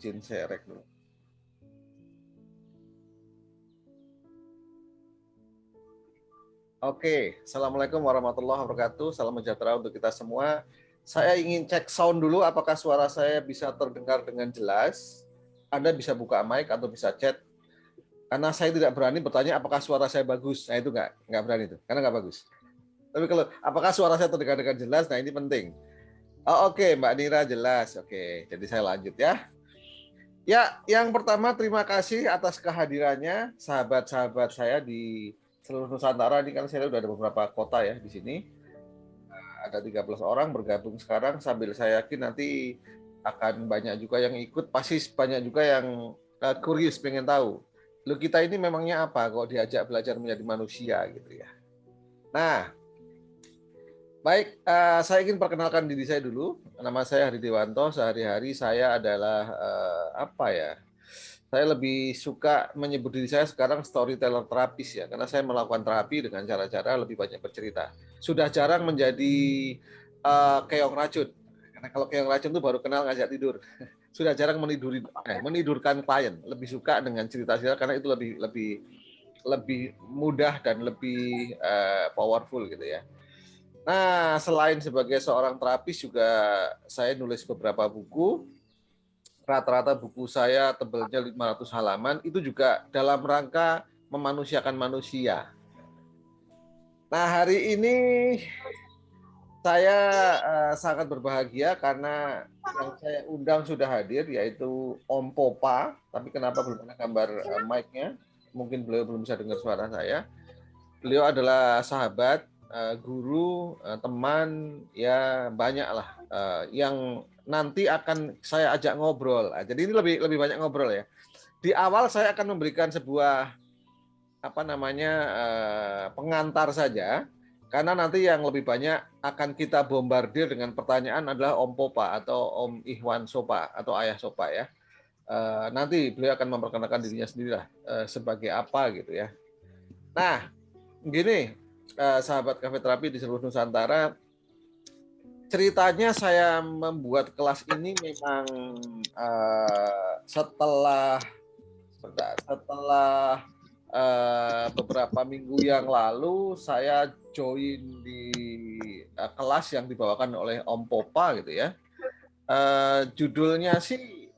izin share dulu. Oke, Assalamualaikum warahmatullahi wabarakatuh. Salam sejahtera untuk kita semua. Saya ingin cek sound dulu, apakah suara saya bisa terdengar dengan jelas. Anda bisa buka mic atau bisa chat. Karena saya tidak berani bertanya apakah suara saya bagus. Nah itu nggak berani itu, karena nggak bagus. Tapi kalau apakah suara saya terdengar dengan jelas, nah ini penting. Oh, oke, Mbak Nira jelas. Oke, jadi saya lanjut ya. Ya, yang pertama terima kasih atas kehadirannya sahabat-sahabat saya di seluruh Nusantara. Ini kan saya udah ada beberapa kota ya di sini. Ada 13 orang bergabung sekarang, sambil saya yakin nanti akan banyak juga yang ikut. Pasti banyak juga yang curious, pengen tahu. Lu kita ini memangnya apa kok diajak belajar menjadi manusia gitu ya. Nah, baik, saya ingin perkenalkan diri saya dulu. Nama saya Hari Dewanto. Sehari-hari saya adalah apa ya? Saya lebih suka menyebut diri saya sekarang storyteller terapis ya, karena saya melakukan terapi dengan cara-cara lebih banyak bercerita. Sudah jarang menjadi keong racun. Karena kalau keong racun itu baru kenal ngajak tidur. Sudah jarang menidurkan klien. Lebih suka dengan cerita-cerita karena itu lebih mudah dan lebih powerful gitu ya. Nah, selain sebagai seorang terapis juga saya nulis beberapa buku. Rata-rata buku saya tebalnya 500 halaman, itu juga dalam rangka memanusiakan manusia. Nah, hari ini saya sangat berbahagia karena yang saya undang sudah hadir, yaitu Om Popa. Tapi kenapa belum ada gambar mic-nya? Mungkin beliau belum bisa dengar suara saya. Beliau adalah sahabat, guru, teman, ya banyak lah yang nanti akan saya ajak ngobrol. Jadi ini lebih banyak ngobrol ya. Di awal saya akan memberikan sebuah pengantar saja, karena nanti yang lebih banyak akan kita bombardir dengan pertanyaan adalah Om Popa atau Om Ikhwan Sopa atau Ayah Sopa ya. Nanti beliau akan memperkenalkan dirinya sendirilah sebagai apa gitu ya. Nah, gini, sahabat Cafe Terapi di seluruh Nusantara, ceritanya saya membuat kelas ini memang setelah beberapa minggu yang lalu saya join di kelas yang dibawakan oleh Om Popa gitu ya. Judulnya sih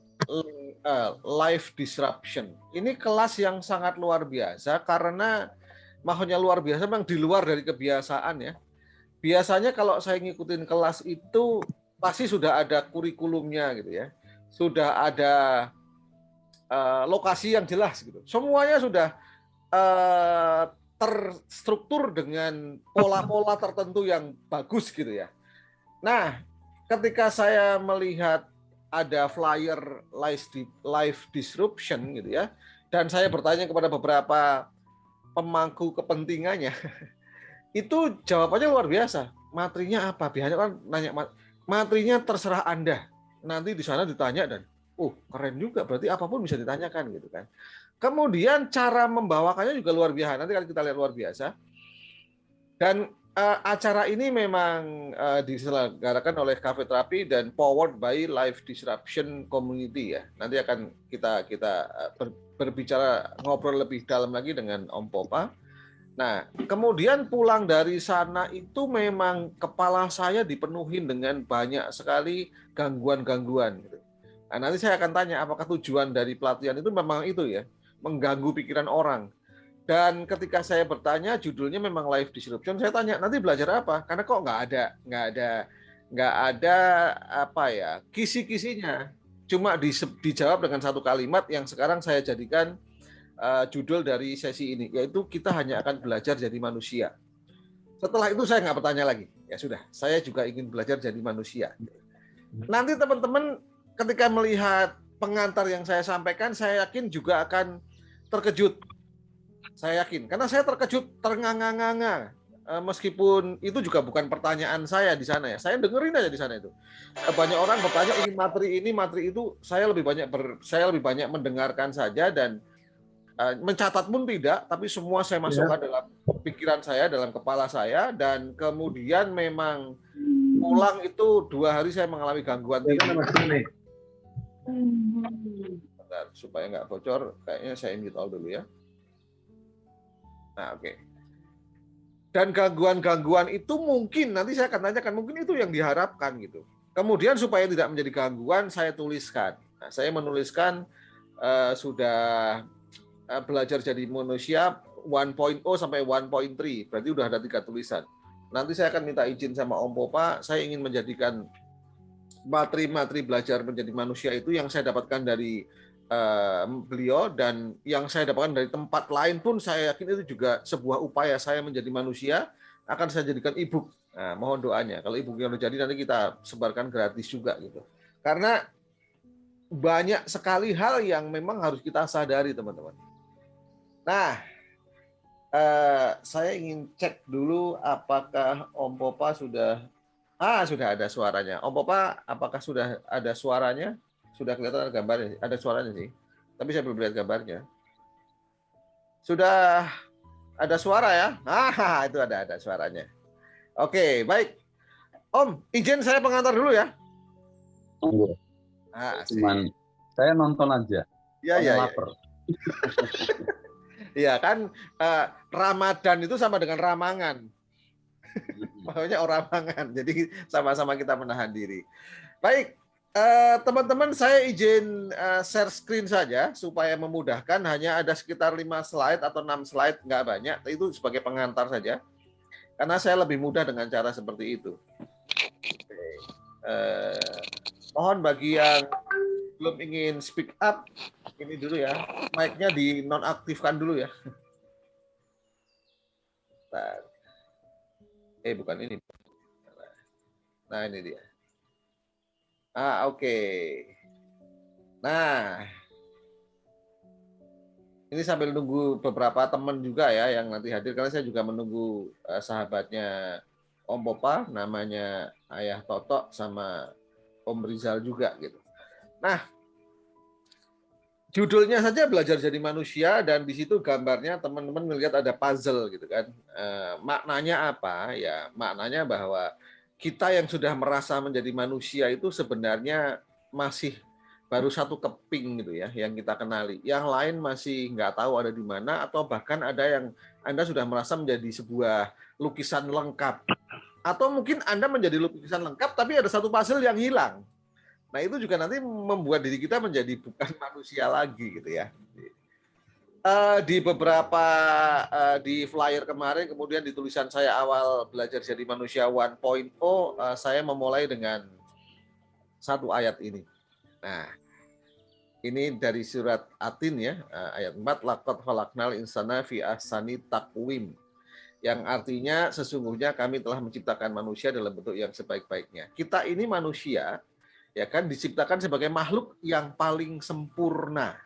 Life Disruption. Ini kelas yang sangat luar biasa karena maksudnya luar biasa memang di luar dari kebiasaan ya. Biasanya kalau saya ngikutin kelas itu pasti sudah ada kurikulumnya gitu ya. Sudah ada lokasi yang jelas gitu. Semuanya sudah terstruktur dengan pola-pola tertentu yang bagus gitu ya. Nah, ketika saya melihat ada flyer live disruption gitu ya, dan saya bertanya kepada beberapa pemangku kepentingannya, itu jawabannya luar biasa. Materinya apa? Biasanya kan nanya materinya terserah Anda. Nanti di sana ditanya dan keren juga, berarti apapun bisa ditanyakan gitu kan. Kemudian cara membawakannya juga luar biasa. Nanti kalau kita lihat luar biasa. Dan acara ini memang diselenggarakan oleh Cafe Terapi dan powered by Life Disruption Community ya. Nanti akan kita berbicara ngobrol lebih dalam lagi dengan Om Popa. Nah, kemudian pulang dari sana itu memang kepala saya dipenuhi dengan banyak sekali gangguan-gangguan. Nah, nanti saya akan tanya apakah tujuan dari pelatihan itu memang itu ya, mengganggu pikiran orang. Dan ketika saya bertanya judulnya memang Life Disruption, saya tanya nanti belajar apa? Karena kok nggak ada apa ya kisi-kisinya. Cuma dijawab dengan satu kalimat yang sekarang saya jadikan judul dari sesi ini, yaitu kita hanya akan belajar jadi manusia. Setelah itu saya nggak bertanya lagi. Ya sudah, saya juga ingin belajar jadi manusia. Nanti teman-teman ketika melihat pengantar yang saya sampaikan, saya yakin juga akan terkejut. Saya yakin, karena saya terkejut, ternganga-nganga. Meskipun itu juga bukan pertanyaan saya di sana ya, saya dengerin aja di sana itu. Banyak orang bertanya ini materi itu, saya lebih banyak mendengarkan saja dan mencatat pun tidak, tapi semua saya masukkan dalam pikiran saya, dalam kepala saya, dan kemudian memang pulang itu 2 hari saya mengalami gangguan tidur. Bentar, supaya nggak bocor, kayaknya saya mute all dulu ya. Nah, oke. Dan gangguan-gangguan itu mungkin, nanti saya akan tanyakan, mungkin itu yang diharapkan gitu. Kemudian supaya tidak menjadi gangguan, saya tuliskan. Nah, saya menuliskan sudah belajar jadi manusia 1.0 sampai 1.3, berarti udah ada 3 tulisan. Nanti saya akan minta izin sama Om Popa, saya ingin menjadikan materi-materi belajar menjadi manusia itu yang saya dapatkan dari beliau, dan yang saya dapatkan dari tempat lain pun saya yakin itu juga sebuah upaya saya menjadi manusia, akan saya jadikan e-book. Nah, mohon doanya. Kalau e-book yang udah jadi nanti kita sebarkan gratis juga gitu. Karena banyak sekali hal yang memang harus kita sadari, teman-teman. Nah, saya ingin cek dulu apakah Om Popa sudah ada suaranya. Om Popa, apakah sudah ada suaranya? Sudah kelihatan gambarnya? Ada suaranya sih. Tapi saya belum lihat gambarnya. Sudah ada suara ya? Itu ada suaranya. Oke, baik. Om, izin saya pengantar dulu ya. Cuman saya nonton aja. Ya. Lapar. Iya kan, Ramadan itu sama dengan ramangan. Makanya orang ramangan. Jadi sama-sama kita menahan diri. Baik, teman-teman, saya izin share screen saja supaya memudahkan. Hanya ada sekitar 5 slide atau 6 slide, nggak banyak. Itu sebagai pengantar saja. Karena saya lebih mudah dengan cara seperti itu. Mohon bagi yang belum ingin speak up, ini dulu ya, mic-nya dinonaktifkan dulu ya. Bukan ini. Nah, ini dia. Oke. Nah, ini sambil nunggu beberapa teman juga ya yang nanti hadir, karena saya juga menunggu sahabatnya Om Popa, namanya Ayah Toto sama Om Rizal juga gitu. Nah, judulnya saja belajar jadi manusia, dan di situ gambarnya teman-teman melihat ada puzzle gitu kan. Maknanya apa? Ya, maknanya bahwa kita yang sudah merasa menjadi manusia itu sebenarnya masih baru satu keping gitu ya yang kita kenali. Yang lain masih nggak tahu ada di mana, atau bahkan ada yang Anda sudah merasa menjadi sebuah lukisan lengkap. Atau mungkin Anda menjadi lukisan lengkap tapi ada satu puzzle yang hilang. Nah, itu juga nanti membuat diri kita menjadi bukan manusia lagi gitu ya. Di beberapa di flyer kemarin, kemudian di tulisan saya awal belajar jadi manusia 1.0, saya memulai dengan satu ayat ini. Nah, ini dari surat Atin ya, ayat 4, laqad khalaqnal insana fi ahsani taqwim. Yang artinya sesungguhnya kami telah menciptakan manusia dalam bentuk yang sebaik-baiknya. Kita ini manusia ya kan diciptakan sebagai makhluk yang paling sempurna.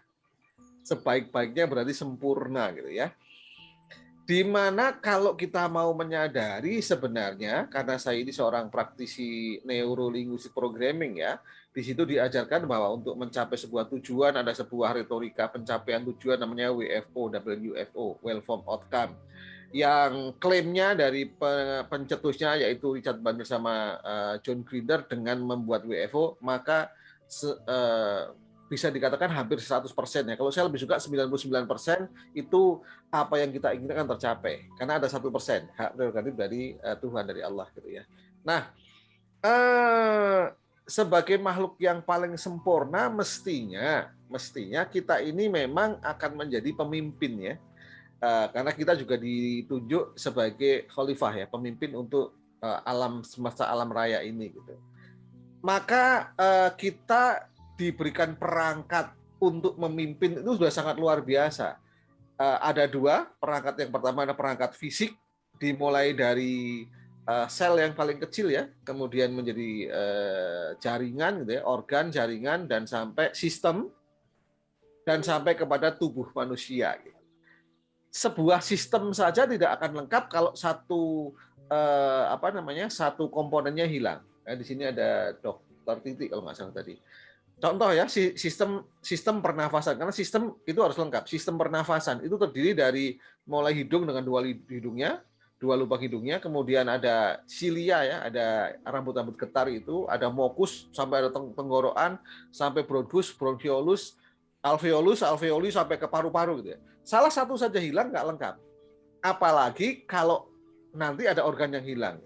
Sebaik-baiknya berarti sempurna gitu ya. Dimana kalau kita mau menyadari sebenarnya, karena saya ini seorang praktisi neurolinguistic programming ya, di situ diajarkan bahwa untuk mencapai sebuah tujuan ada sebuah retorika pencapaian tujuan namanya WFO, Well Formed Outcome, yang klaimnya dari pencetusnya yaitu Richard Bandler sama John Grinder dengan membuat WFO, maka bisa dikatakan hampir 100% ya. Kalau saya lebih suka 99% itu apa yang kita inginkan tercapai. Karena ada 1% hak prerogatif dari Tuhan, dari Allah gitu ya. Nah, sebagai makhluk yang paling sempurna mestinya kita ini memang akan menjadi pemimpin ya. Karena kita juga ditunjuk sebagai khalifah ya, pemimpin untuk alam semesta, alam raya ini gitu. Maka kita diberikan perangkat untuk memimpin itu sudah sangat luar biasa. Ada 2 perangkat. Yang pertama ada perangkat fisik, dimulai dari sel yang paling kecil ya, kemudian menjadi jaringan gitu ya, organ, jaringan, dan sampai sistem, dan sampai kepada tubuh manusia gitu. Sebuah sistem saja tidak akan lengkap kalau satu satu komponennya hilang. Di sini ada Dokter Titik kalau nggak salah tadi. Contoh ya, sistem pernafasan, karena sistem itu harus lengkap. Sistem pernafasan itu terdiri dari mulai hidung dengan 2 hidungnya, dua lubang hidungnya, kemudian ada cilia ya, ada rambut-rambut getar itu, ada mucus sampai ada tenggorokan, sampai bronchus, bronchiolus, alveolus, alveoli sampai ke paru-paru gitu ya. Salah satu saja hilang nggak lengkap. Apalagi kalau nanti ada organ yang hilang.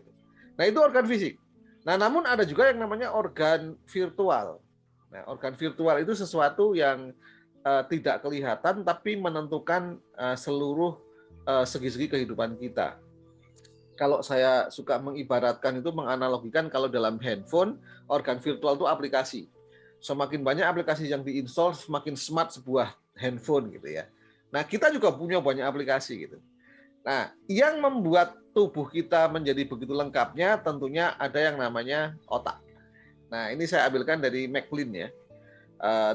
Nah, itu organ fisik. Nah, namun ada juga yang namanya organ virtual. Nah, organ virtual itu sesuatu yang tidak kelihatan tapi menentukan seluruh segi-segi kehidupan kita. Kalau saya suka mengibaratkan itu, menganalogikan kalau dalam handphone, organ virtual itu aplikasi. Semakin banyak aplikasi yang diinstal, semakin smart sebuah handphone gitu ya. Nah, kita juga punya banyak aplikasi gitu. Nah, yang membuat tubuh kita menjadi begitu lengkapnya tentunya ada yang namanya otak. Nah, ini saya ambilkan dari MacLean ya,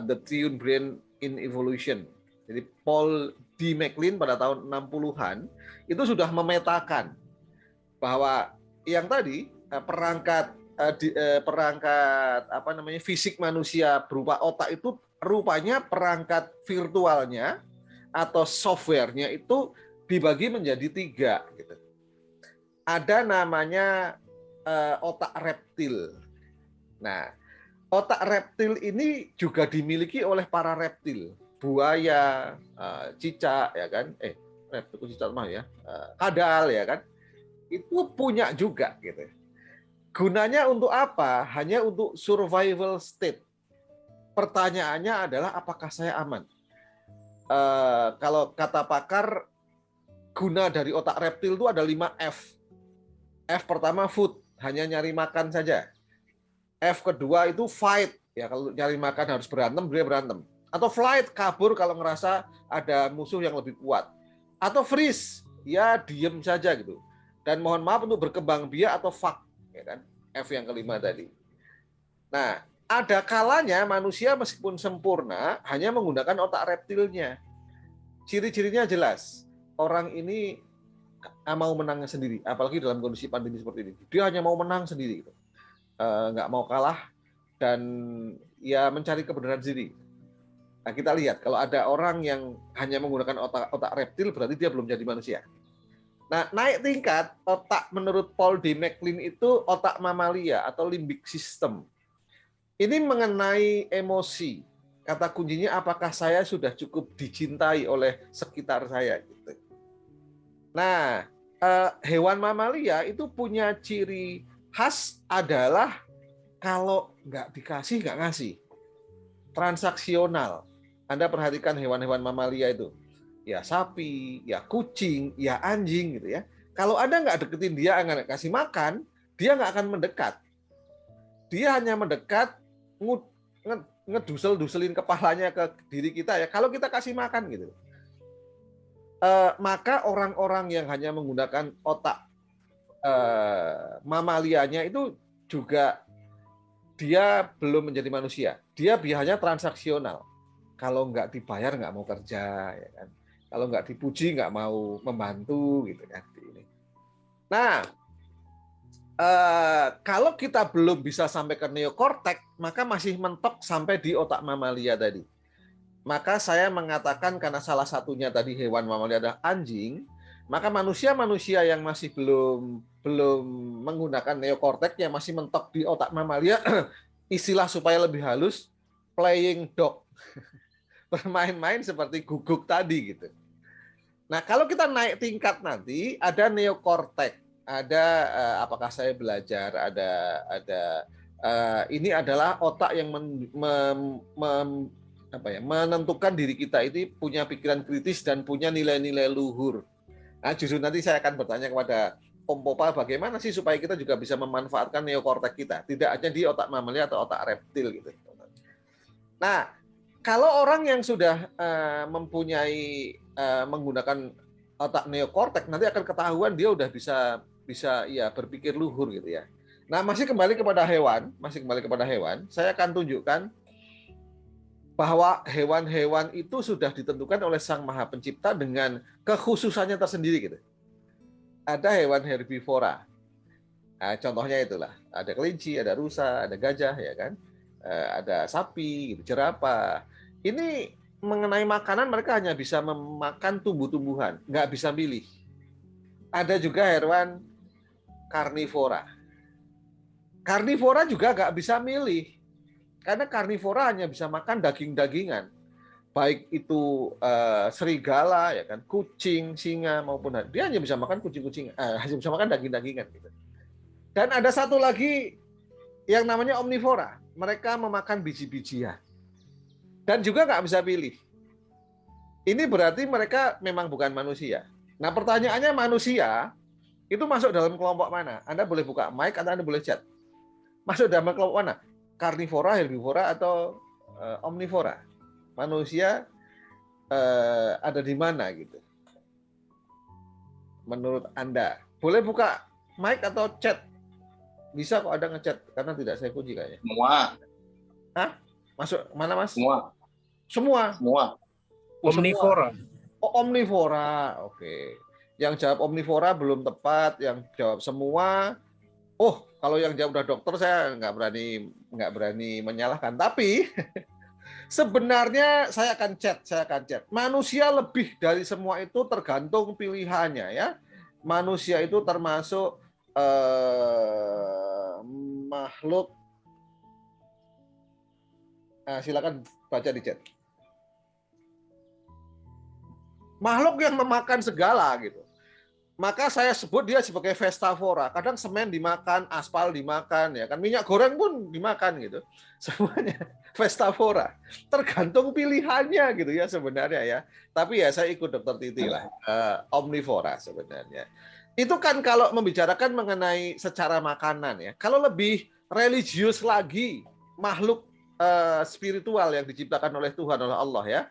The Triune Brain in Evolution. Jadi Paul D. MacLean pada tahun 60-an itu sudah memetakan bahwa yang tadi perangkat fisik manusia berupa otak itu rupanya perangkat virtualnya atau softwarenya itu dibagi menjadi 3 gitu. Ada namanya otak reptil. Nah, otak reptil ini juga dimiliki oleh para reptil, buaya, cicak ya kan, reptil cicak mah ya, kadal ya kan, itu punya juga gitu. Gunanya untuk apa? Hanya untuk survival state. Pertanyaannya adalah apakah saya aman? Kalau kata pakar, guna dari otak reptil itu ada 5 F. F pertama food, hanya nyari makan saja. F kedua itu fight, ya kalau nyari makan harus berantem, dia berantem. Atau flight, kabur kalau ngerasa ada musuh yang lebih kuat. Atau freeze, ya diem saja gitu. Dan mohon maaf untuk berkembang biak atau fuck, ya kan? F yang kelima tadi. Nah, ada kalanya manusia meskipun sempurna hanya menggunakan otak reptilnya. Ciri-cirinya jelas. Orang ini mau menang sendiri, apalagi dalam kondisi pandemi seperti ini. Dia hanya mau menang sendiri, gitu. Nggak mau kalah dan ya mencari kebenaran sendiri. Nah, kita lihat kalau ada orang yang hanya menggunakan otak reptil berarti dia belum jadi manusia. Nah, naik tingkat otak menurut Paul D. MacLean itu otak mamalia atau limbic system. Ini mengenai emosi. Kata kuncinya apakah saya sudah cukup dicintai oleh sekitar saya gitu. Nah, hewan mamalia itu punya ciri khas adalah kalau nggak dikasih nggak ngasih. Transaksional. Anda perhatikan hewan-hewan mamalia itu. Ya sapi, ya kucing, ya anjing gitu ya. Kalau Anda nggak deketin dia, nggak kasih makan, dia nggak akan mendekat. Dia hanya mendekat, ngedusel-duselin kepalanya ke diri kita ya. Kalau kita kasih makan gitu. Maka orang-orang yang hanya menggunakan otak mamalianya itu juga dia belum menjadi manusia. Dia biasanya transaksional. Kalau nggak dibayar nggak mau kerja, ya kan. Kalau nggak dipuji nggak mau membantu gitu kan. Nah, kalau kita belum bisa sampai ke neokortek, maka masih mentok sampai di otak mamalia tadi. Maka saya mengatakan karena salah satunya tadi hewan mamalia adalah anjing, maka manusia-manusia yang masih belum menggunakan neokortek yang masih mentok di otak mamalia, istilah supaya lebih halus, playing dog. Bermain-main seperti guguk tadi gitu. Nah, kalau kita naik tingkat nanti ada neokortek, ada apakah saya belajar, ada ini adalah otak yang menentukan diri kita ini punya pikiran kritis dan punya nilai-nilai luhur. Nah, justru nanti saya akan bertanya kepada Om Popal bagaimana sih supaya kita juga bisa memanfaatkan neokortek kita, tidak hanya di otak mamalia atau otak reptil gitu. Nah, kalau orang yang sudah mempunyai menggunakan otak neokortek nanti akan ketahuan dia udah bisa ya berpikir luhur gitu ya. Nah, masih kembali kepada hewan, saya akan tunjukkan bahwa hewan-hewan itu sudah ditentukan oleh Sang Maha Pencipta dengan kekhususannya tersendiri gitu. Ada hewan herbivora. Nah, contohnya itulah, ada kelinci, ada rusa, ada gajah ya kan. Ada sapi, gitu, jerapah. Ini mengenai makanan mereka hanya bisa memakan tumbuh-tumbuhan, nggak bisa milih. Ada juga hewan karnivora. Karnivora juga nggak bisa milih, karena karnivora hanya bisa makan daging-dagingan, baik itu serigala, ya kan, kucing, singa maupun dia hanya bisa makan kucing-kucing, hanya bisa makan daging-dagingan. Gitu. Dan ada satu lagi yang namanya omnivora, mereka memakan biji-bijian dan juga nggak bisa pilih. Ini berarti mereka memang bukan manusia. Nah pertanyaannya, manusia itu masuk dalam kelompok mana? Anda boleh buka mic atau Anda boleh chat. Masuk dalam kelompok mana? Karnivora, herbivora, atau omnivora? Manusia ada di mana gitu? Menurut Anda? Boleh buka mic atau chat. Bisa kok ada ngechat, karena tidak saya kunci kayaknya. Semua. Hah? Masuk mana, Mas? Semua. Semua. Semua. Omnivora. Oh, omnivora. Oke. Yang jawab omnivora belum tepat, yang jawab semua. Oh, kalau yang jawab udah dokter, saya nggak berani menyalahkan. Tapi sebenarnya saya akan chat. Manusia lebih dari semua itu tergantung pilihannya, ya. Manusia itu termasuk makhluk. Nah, silakan baca di chat. Makhluk yang memakan segala gitu. Maka saya sebut dia sebagai Vestavora. Kadang semen dimakan, aspal dimakan, ya kan, minyak goreng pun dimakan gitu. Semuanya Vestavora. Tergantung pilihannya gitu ya sebenarnya ya. Tapi ya saya ikut Dr. Titi lah, omnivora sebenarnya. Itu kan kalau membicarakan mengenai secara makanan ya. Kalau lebih religius lagi, makhluk spiritual yang diciptakan oleh Tuhan, oleh Allah ya.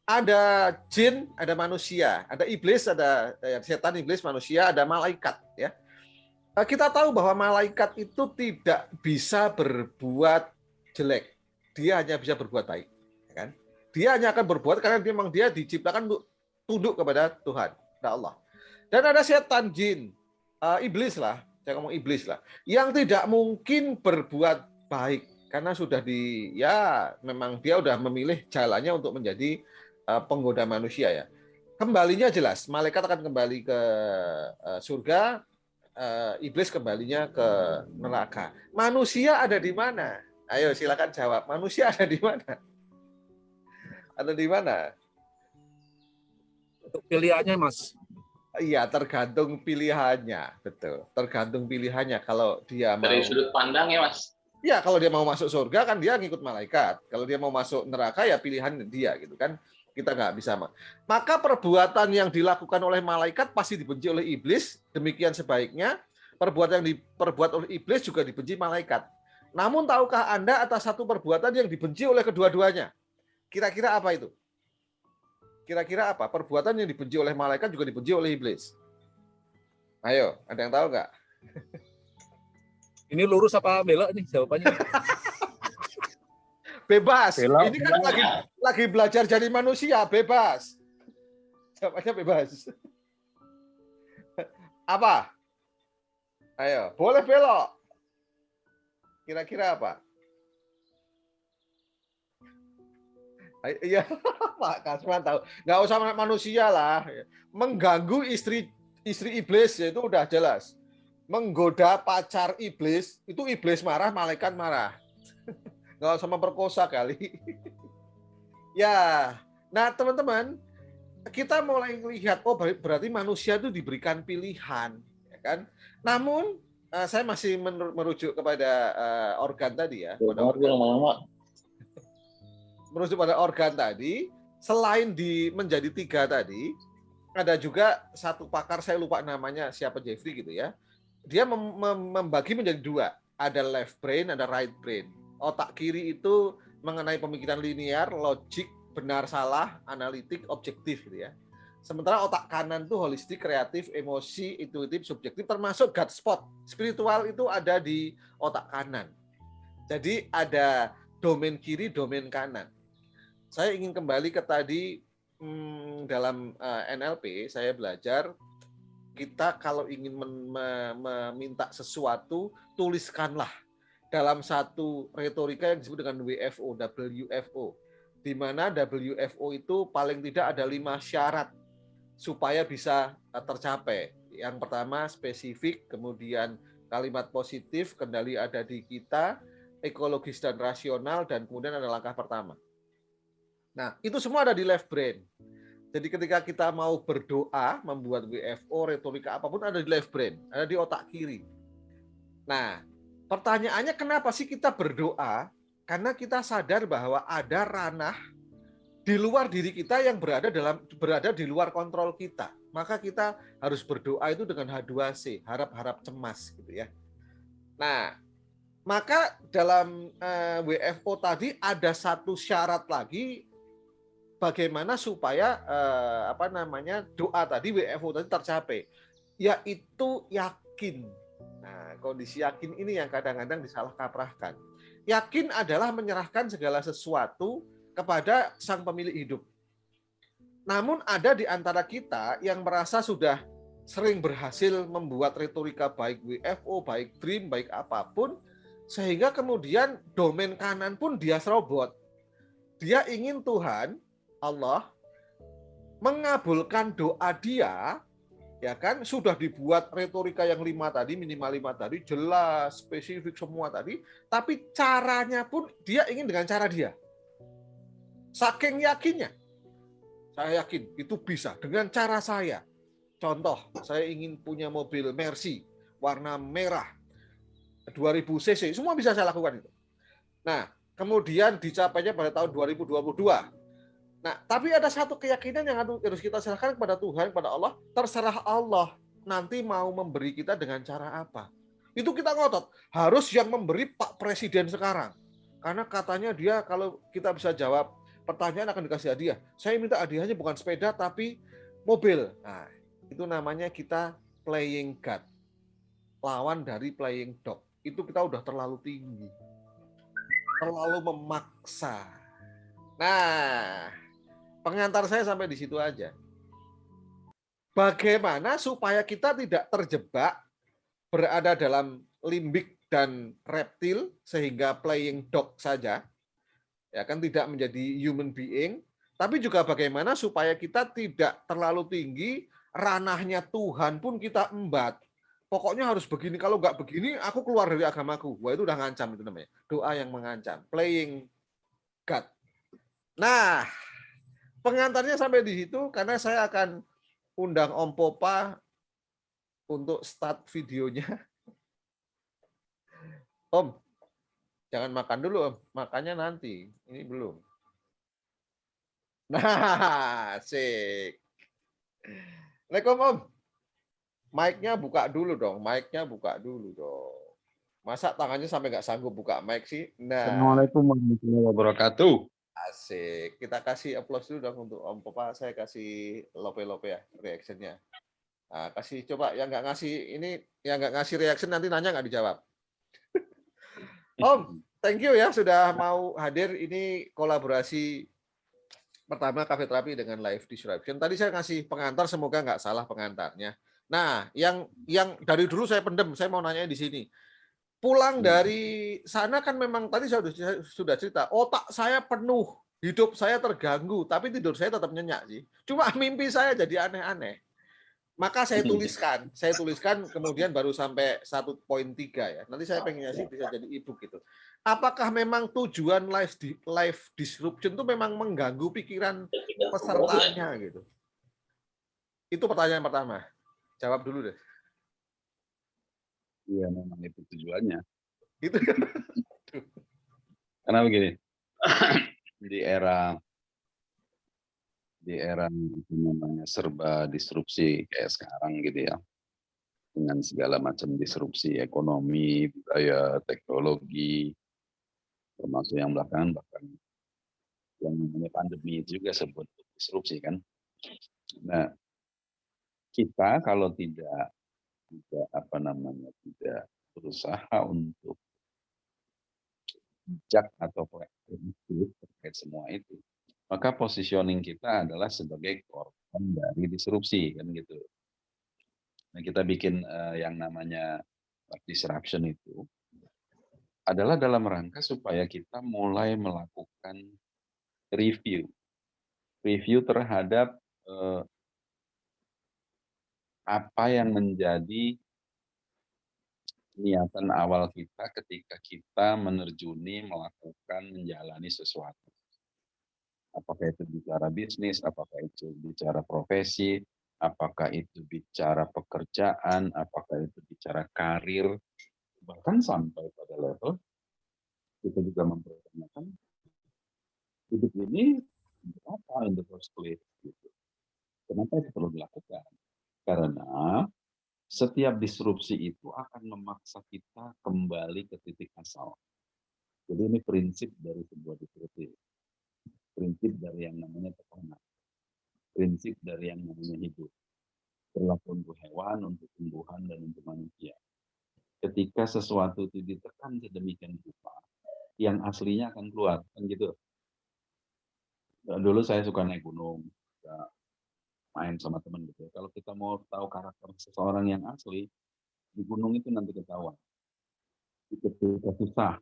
Ada jin, ada manusia, ada iblis, ada setan, iblis, manusia, ada malaikat ya. Kita tahu bahwa malaikat itu tidak bisa berbuat jelek. Dia hanya bisa berbuat baik, ya kan? Dia hanya akan berbuat karena memang dia diciptakan untuk tunduk kepada Tuhan, kepada Allah. Dan ada setan, jin, iblis lah, saya ngomong iblis lah, yang tidak mungkin berbuat baik karena sudah memang dia udah memilih jalannya untuk menjadi penggoda manusia ya. Kembalinya jelas, malaikat akan kembali ke surga, iblis kembalinya ke neraka. Manusia ada di mana? Ayo silakan jawab. Manusia ada di mana? Ada di mana? Untuk pilihannya, Mas. Iya, tergantung pilihannya, betul. Tergantung pilihannya. Kalau dia mau Dari sudut pandang ya, Mas. Ya, kalau dia mau masuk surga kan dia ngikut malaikat. Kalau dia mau masuk neraka ya pilihan dia gitu kan. Kita nggak bisa. Maka perbuatan yang dilakukan oleh malaikat pasti dibenci oleh iblis. Demikian sebaiknya perbuatan yang diperbuat oleh iblis juga dibenci malaikat. Namun tahukah Anda atas satu perbuatan yang dibenci oleh kedua-duanya? Kira-kira apa itu? Kira-kira apa? Perbuatan yang dibenci oleh malaikat juga dibenci oleh iblis. Ayo, ada yang tahu nggak? Ini lurus apa belok nih jawabannya? Bebas. Belok, Ini kan lagi belajar jadi manusia, bebas. Jawabannya bebas. Apa? Ayo, boleh belok. Kira-kira apa? Iya, Pak Kasman tahu. Nggak usah manusia lah. Mengganggu istri iblis ya itu udah jelas. Menggoda pacar iblis, itu iblis marah, malaikat marah. Nggak usah memperkosa kali. Ya, nah teman-teman, kita mulai melihat, oh berarti manusia itu diberikan pilihan, ya kan? Namun saya masih merujuk kepada organ tadi ya. Merujuk pada organ tadi, selain menjadi 3 tadi, ada juga satu pakar, saya lupa namanya siapa, Jeffrey gitu ya. Dia membagi menjadi 2, ada left brain, ada right brain. Otak kiri itu mengenai pemikiran linear, logik, benar salah, analitik, objektif gitu ya. Sementara otak kanan itu holistik, kreatif, emosi, intuitif, subjektif, termasuk God spot. Spiritual itu ada di otak kanan. Jadi ada domain kiri, domain kanan. Saya ingin kembali ke tadi, dalam NLP saya belajar, kita kalau ingin meminta sesuatu, tuliskanlah dalam satu retorika yang disebut dengan WFO, di mana WFO itu paling tidak ada 5 syarat supaya bisa tercapai. Yang pertama spesifik, kemudian kalimat positif, kendali ada di kita, ekologis dan rasional, dan kemudian ada langkah pertama. Nah, itu semua ada di left brain. Jadi ketika kita mau berdoa, membuat WFO, retorika apapun ada di left brain, ada di otak kiri. Nah, pertanyaannya kenapa sih kita berdoa? Karena kita sadar bahwa ada ranah di luar diri kita yang berada di luar kontrol kita. Maka kita harus berdoa itu dengan H2C, harap-harap cemas gitu ya. Nah, maka dalam WFO tadi ada satu syarat lagi bagaimana supaya doa tadi WFO tadi tercapai, yaitu yakin. Nah, kondisi yakin ini yang kadang-kadang disalah kaprahkan. Yakin adalah menyerahkan segala sesuatu kepada sang pemilik hidup. Namun ada di antara kita yang merasa sudah sering berhasil membuat retorika baik WFO, baik dream, baik apapun, sehingga kemudian domain kanan pun dia serobot. Dia ingin Tuhan, Allah, mengabulkan doa dia, ya kan, sudah dibuat retorika yang 5 tadi, minimal 5 tadi, jelas, spesifik semua tadi, tapi caranya pun dia ingin dengan cara dia. Saking yakinnya, saya yakin itu bisa dengan cara saya. Contoh, saya ingin punya mobil Mercy warna merah 2000 cc, semua bisa saya lakukan itu. Nah, kemudian dicapainya pada tahun 2022. Nah, tapi ada satu keyakinan yang harus kita serahkan kepada Tuhan, kepada Allah. Terserah Allah nanti mau memberi kita dengan cara apa. Itu kita ngotot. Harus yang memberi Pak Presiden sekarang. Karena katanya dia kalau kita bisa jawab pertanyaan akan dikasih hadiah. Saya minta hadiahnya bukan sepeda tapi mobil. Nah, itu namanya kita playing God. Lawan dari playing dog. Itu kita udah terlalu tinggi. Terlalu memaksa. Nah, pengantar saya sampai di situ aja. Bagaimana supaya kita tidak terjebak berada dalam limbik dan reptil sehingga playing dog saja, ya kan, tidak menjadi human being, tapi juga bagaimana supaya kita tidak terlalu tinggi, ranahnya Tuhan pun kita embat. Pokoknya harus begini, kalau nggak begini aku keluar dari agamaku. Wah, itu udah ngancam, itu namanya doa yang mengancam, playing God. Nah, pengantarnya sampai di situ karena saya akan undang Om Popa untuk start videonya. Om, jangan makan dulu, Om. Makannya nanti. Ini belum. Nah, asik. Assalamualaikum, Om. Mic-nya buka dulu dong. Mic-nya buka dulu dong. Masa tangannya sampai nggak sanggup buka mic sih? Nah, Assalamualaikum warahmatullahi wabarakatuh. asik. Kita kasih applause dulu dong untuk Om Popa. Saya kasih lope-lope ya reaction-nya. Nah, kasih coba yang nggak ngasih ini, yang nggak ngasih reaction nanti nanya nggak dijawab. Om, thank you ya sudah mau hadir. Ini kolaborasi pertama Cafe Terapi dengan Live Disruption. Tadi saya ngasih pengantar, semoga nggak salah pengantarnya. Nah, yang dari dulu saya pendem, saya mau nanya di sini. Pulang dari sana kan memang tadi saya sudah cerita, otak saya penuh, hidup saya terganggu, tapi tidur saya tetap nyenyak sih. Cuma mimpi saya jadi aneh-aneh. Maka saya tuliskan kemudian baru sampai 1.3 ya. Nanti saya pengennya sih bisa jadi ebook gitu. Apakah memang tujuan live disruption itu memang mengganggu pikiran pesertanya gitu? Itu pertanyaan pertama. Jawab dulu deh. Iya, memang itu tujuannya. Itu. Karena begini, di era itu namanya serba disrupsi kayak sekarang gitu ya, dengan segala macam disrupsi ekonomi, budaya, teknologi, termasuk yang belakangan bahkan yang namanya pandemi itu juga sebut disrupsi kan. Nah, kita kalau tidak berusaha untuk bijak atau proaktif terkait semua itu, maka positioning kita adalah sebagai korban dari disrupsi kan gitu. Nah, kita bikin yang namanya disruption itu adalah dalam rangka supaya kita mulai melakukan review terhadap apa yang menjadi niatan awal kita ketika kita menerjuni, melakukan, menjalani sesuatu. Apakah itu bicara bisnis, apakah itu bicara profesi, apakah itu bicara pekerjaan, apakah itu bicara karir, bahkan sampai pada level kita juga mempertanyakan hidup ini untuk apa in the first place, gitu. Kenapa itu perlu dilakukan? Karena setiap disrupsi itu akan memaksa kita kembali ke titik asal. Jadi ini prinsip dari sebuah disrupsi. Prinsip dari yang namanya peternak. Prinsip dari yang namanya hidup. Berlaku untuk hewan, untuk tumbuhan, dan untuk manusia. Ketika sesuatu itu ditekan sedemikian rupa, yang aslinya akan keluar. Kan gitu. Dulu saya suka naik gunung. Main sama teman gitu. Kalau kita mau tahu karakter seseorang yang asli, di gunung itu nanti ketahuan. Di ketika susah,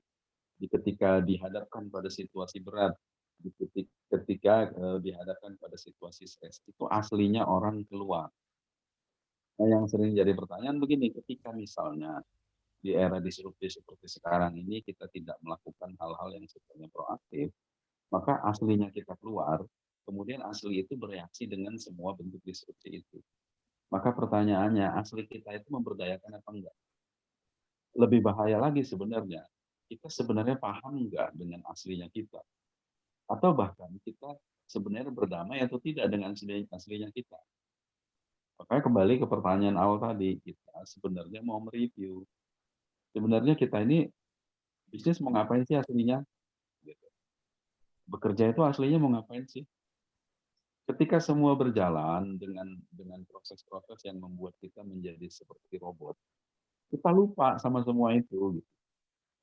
di ketika dihadapkan pada situasi berat, di ketika dihadapkan pada situasi stres, itu aslinya orang keluar. Nah, yang sering jadi pertanyaan begini, ketika misalnya di era disrupsi seperti sekarang ini kita tidak melakukan hal-hal yang sifatnya proaktif, maka aslinya kita keluar, kemudian asli itu bereaksi dengan semua bentuk disrupsi itu. Maka pertanyaannya, asli kita itu memberdayakan apa enggak? Lebih bahaya lagi sebenarnya, kita sebenarnya paham enggak dengan aslinya kita? Atau bahkan kita sebenarnya berdamai atau tidak dengan aslinya kita? Makanya kembali ke pertanyaan awal tadi, kita sebenarnya mau mereview. Sebenarnya kita ini bisnis mau ngapain sih aslinya? Gitu. Bekerja itu aslinya mau ngapain sih? Ketika semua berjalan dengan proses-proses yang membuat kita menjadi seperti robot, kita lupa sama semua itu. Gitu.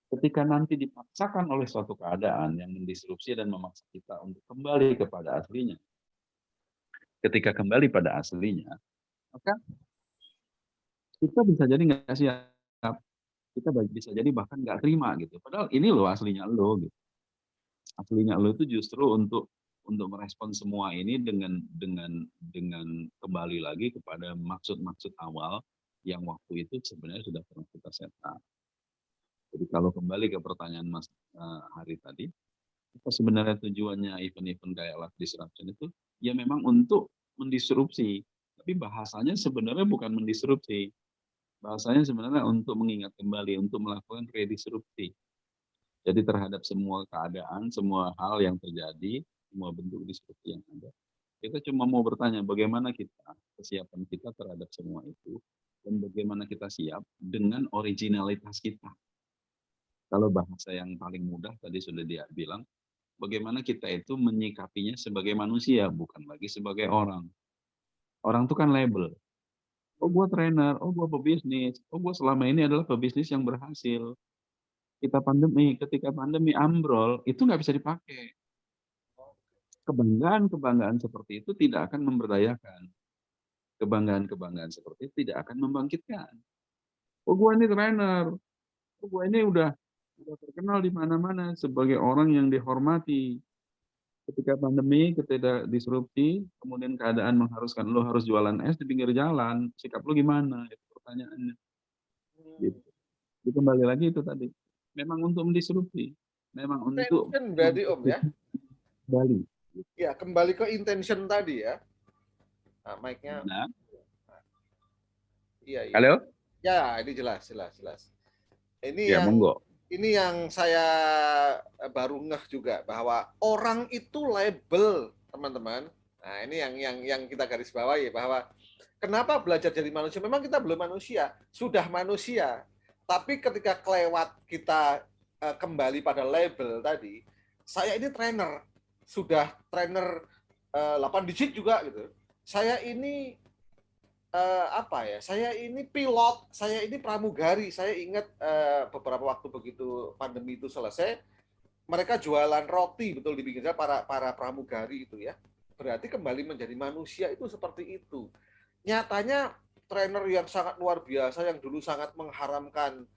Ketika nanti dipaksakan oleh suatu keadaan yang mendisrupsi dan memaksa kita untuk kembali kepada aslinya, ketika kembali pada aslinya, maka kita bisa jadi nggak siap, kita bisa jadi bahkan nggak terima gitu. Padahal ini loh aslinya lo, gitu. Aslinya lo itu justru untuk merespon semua ini dengan kembali lagi kepada maksud-maksud awal yang waktu itu sebenarnya sudah pernah kita set up. Jadi kalau kembali ke pertanyaan Mas Hari tadi, apa sebenarnya tujuannya event-event kayak live disruption itu? Ya memang untuk mendisrupsi, tapi bahasanya sebenarnya bukan mendisrupsi. Bahasanya sebenarnya untuk mengingat kembali, untuk melakukan redisrupsi. Jadi terhadap semua keadaan, semua hal yang terjadi, semua bentuk disrupsi yang ada. Kita cuma mau bertanya bagaimana kesiapan kita terhadap semua itu, dan bagaimana kita siap dengan originalitas kita. Kalau bahasa yang paling mudah tadi sudah dia bilang, bagaimana kita itu menyikapinya sebagai manusia, bukan lagi sebagai orang. Orang itu kan label. Oh, gue trainer, oh, gue pebisnis, oh, gue selama ini adalah pebisnis yang berhasil. Ketika pandemi ambrol, itu nggak bisa dipakai. Kebanggaan-kebanggaan seperti itu tidak akan memberdayakan. Kebanggaan-kebanggaan seperti itu tidak akan membangkitkan. Oh, gue ini trainer, oh, gue ini udah terkenal di mana-mana sebagai orang yang dihormati. Ketika pandemi, ketika disrupsi, kemudian keadaan mengharuskan lo harus jualan es di pinggir jalan, sikap lo gimana? Itu pertanyaannya. Gitu. Jadi kembali lagi itu tadi. Memang untuk mendisrupsi. Memang untuk Intention berarti Om ya? kembali. Ya, kembali ke intention tadi ya. Nah, mic-nya. Nah. Iya, iya. Halo? Ya, ini jelas. Ya, monggo. Ini yang saya baru ngeh juga bahwa orang itu label, teman-teman. Nah, ini yang kita garis bawahi bahwa kenapa belajar jadi manusia? Memang kita belum manusia, sudah manusia. Tapi ketika kelewat kita kembali pada label tadi, saya ini trainer, sudah trainer 8 digit juga gitu. Saya ini saya ini pilot, saya ini pramugari. Saya ingat beberapa waktu begitu pandemi itu selesai, mereka jualan roti betul di pinggir jalan, para pramugari itu ya. Berarti kembali menjadi manusia itu seperti itu. Nyatanya trainer yang sangat luar biasa yang dulu sangat mengharamkan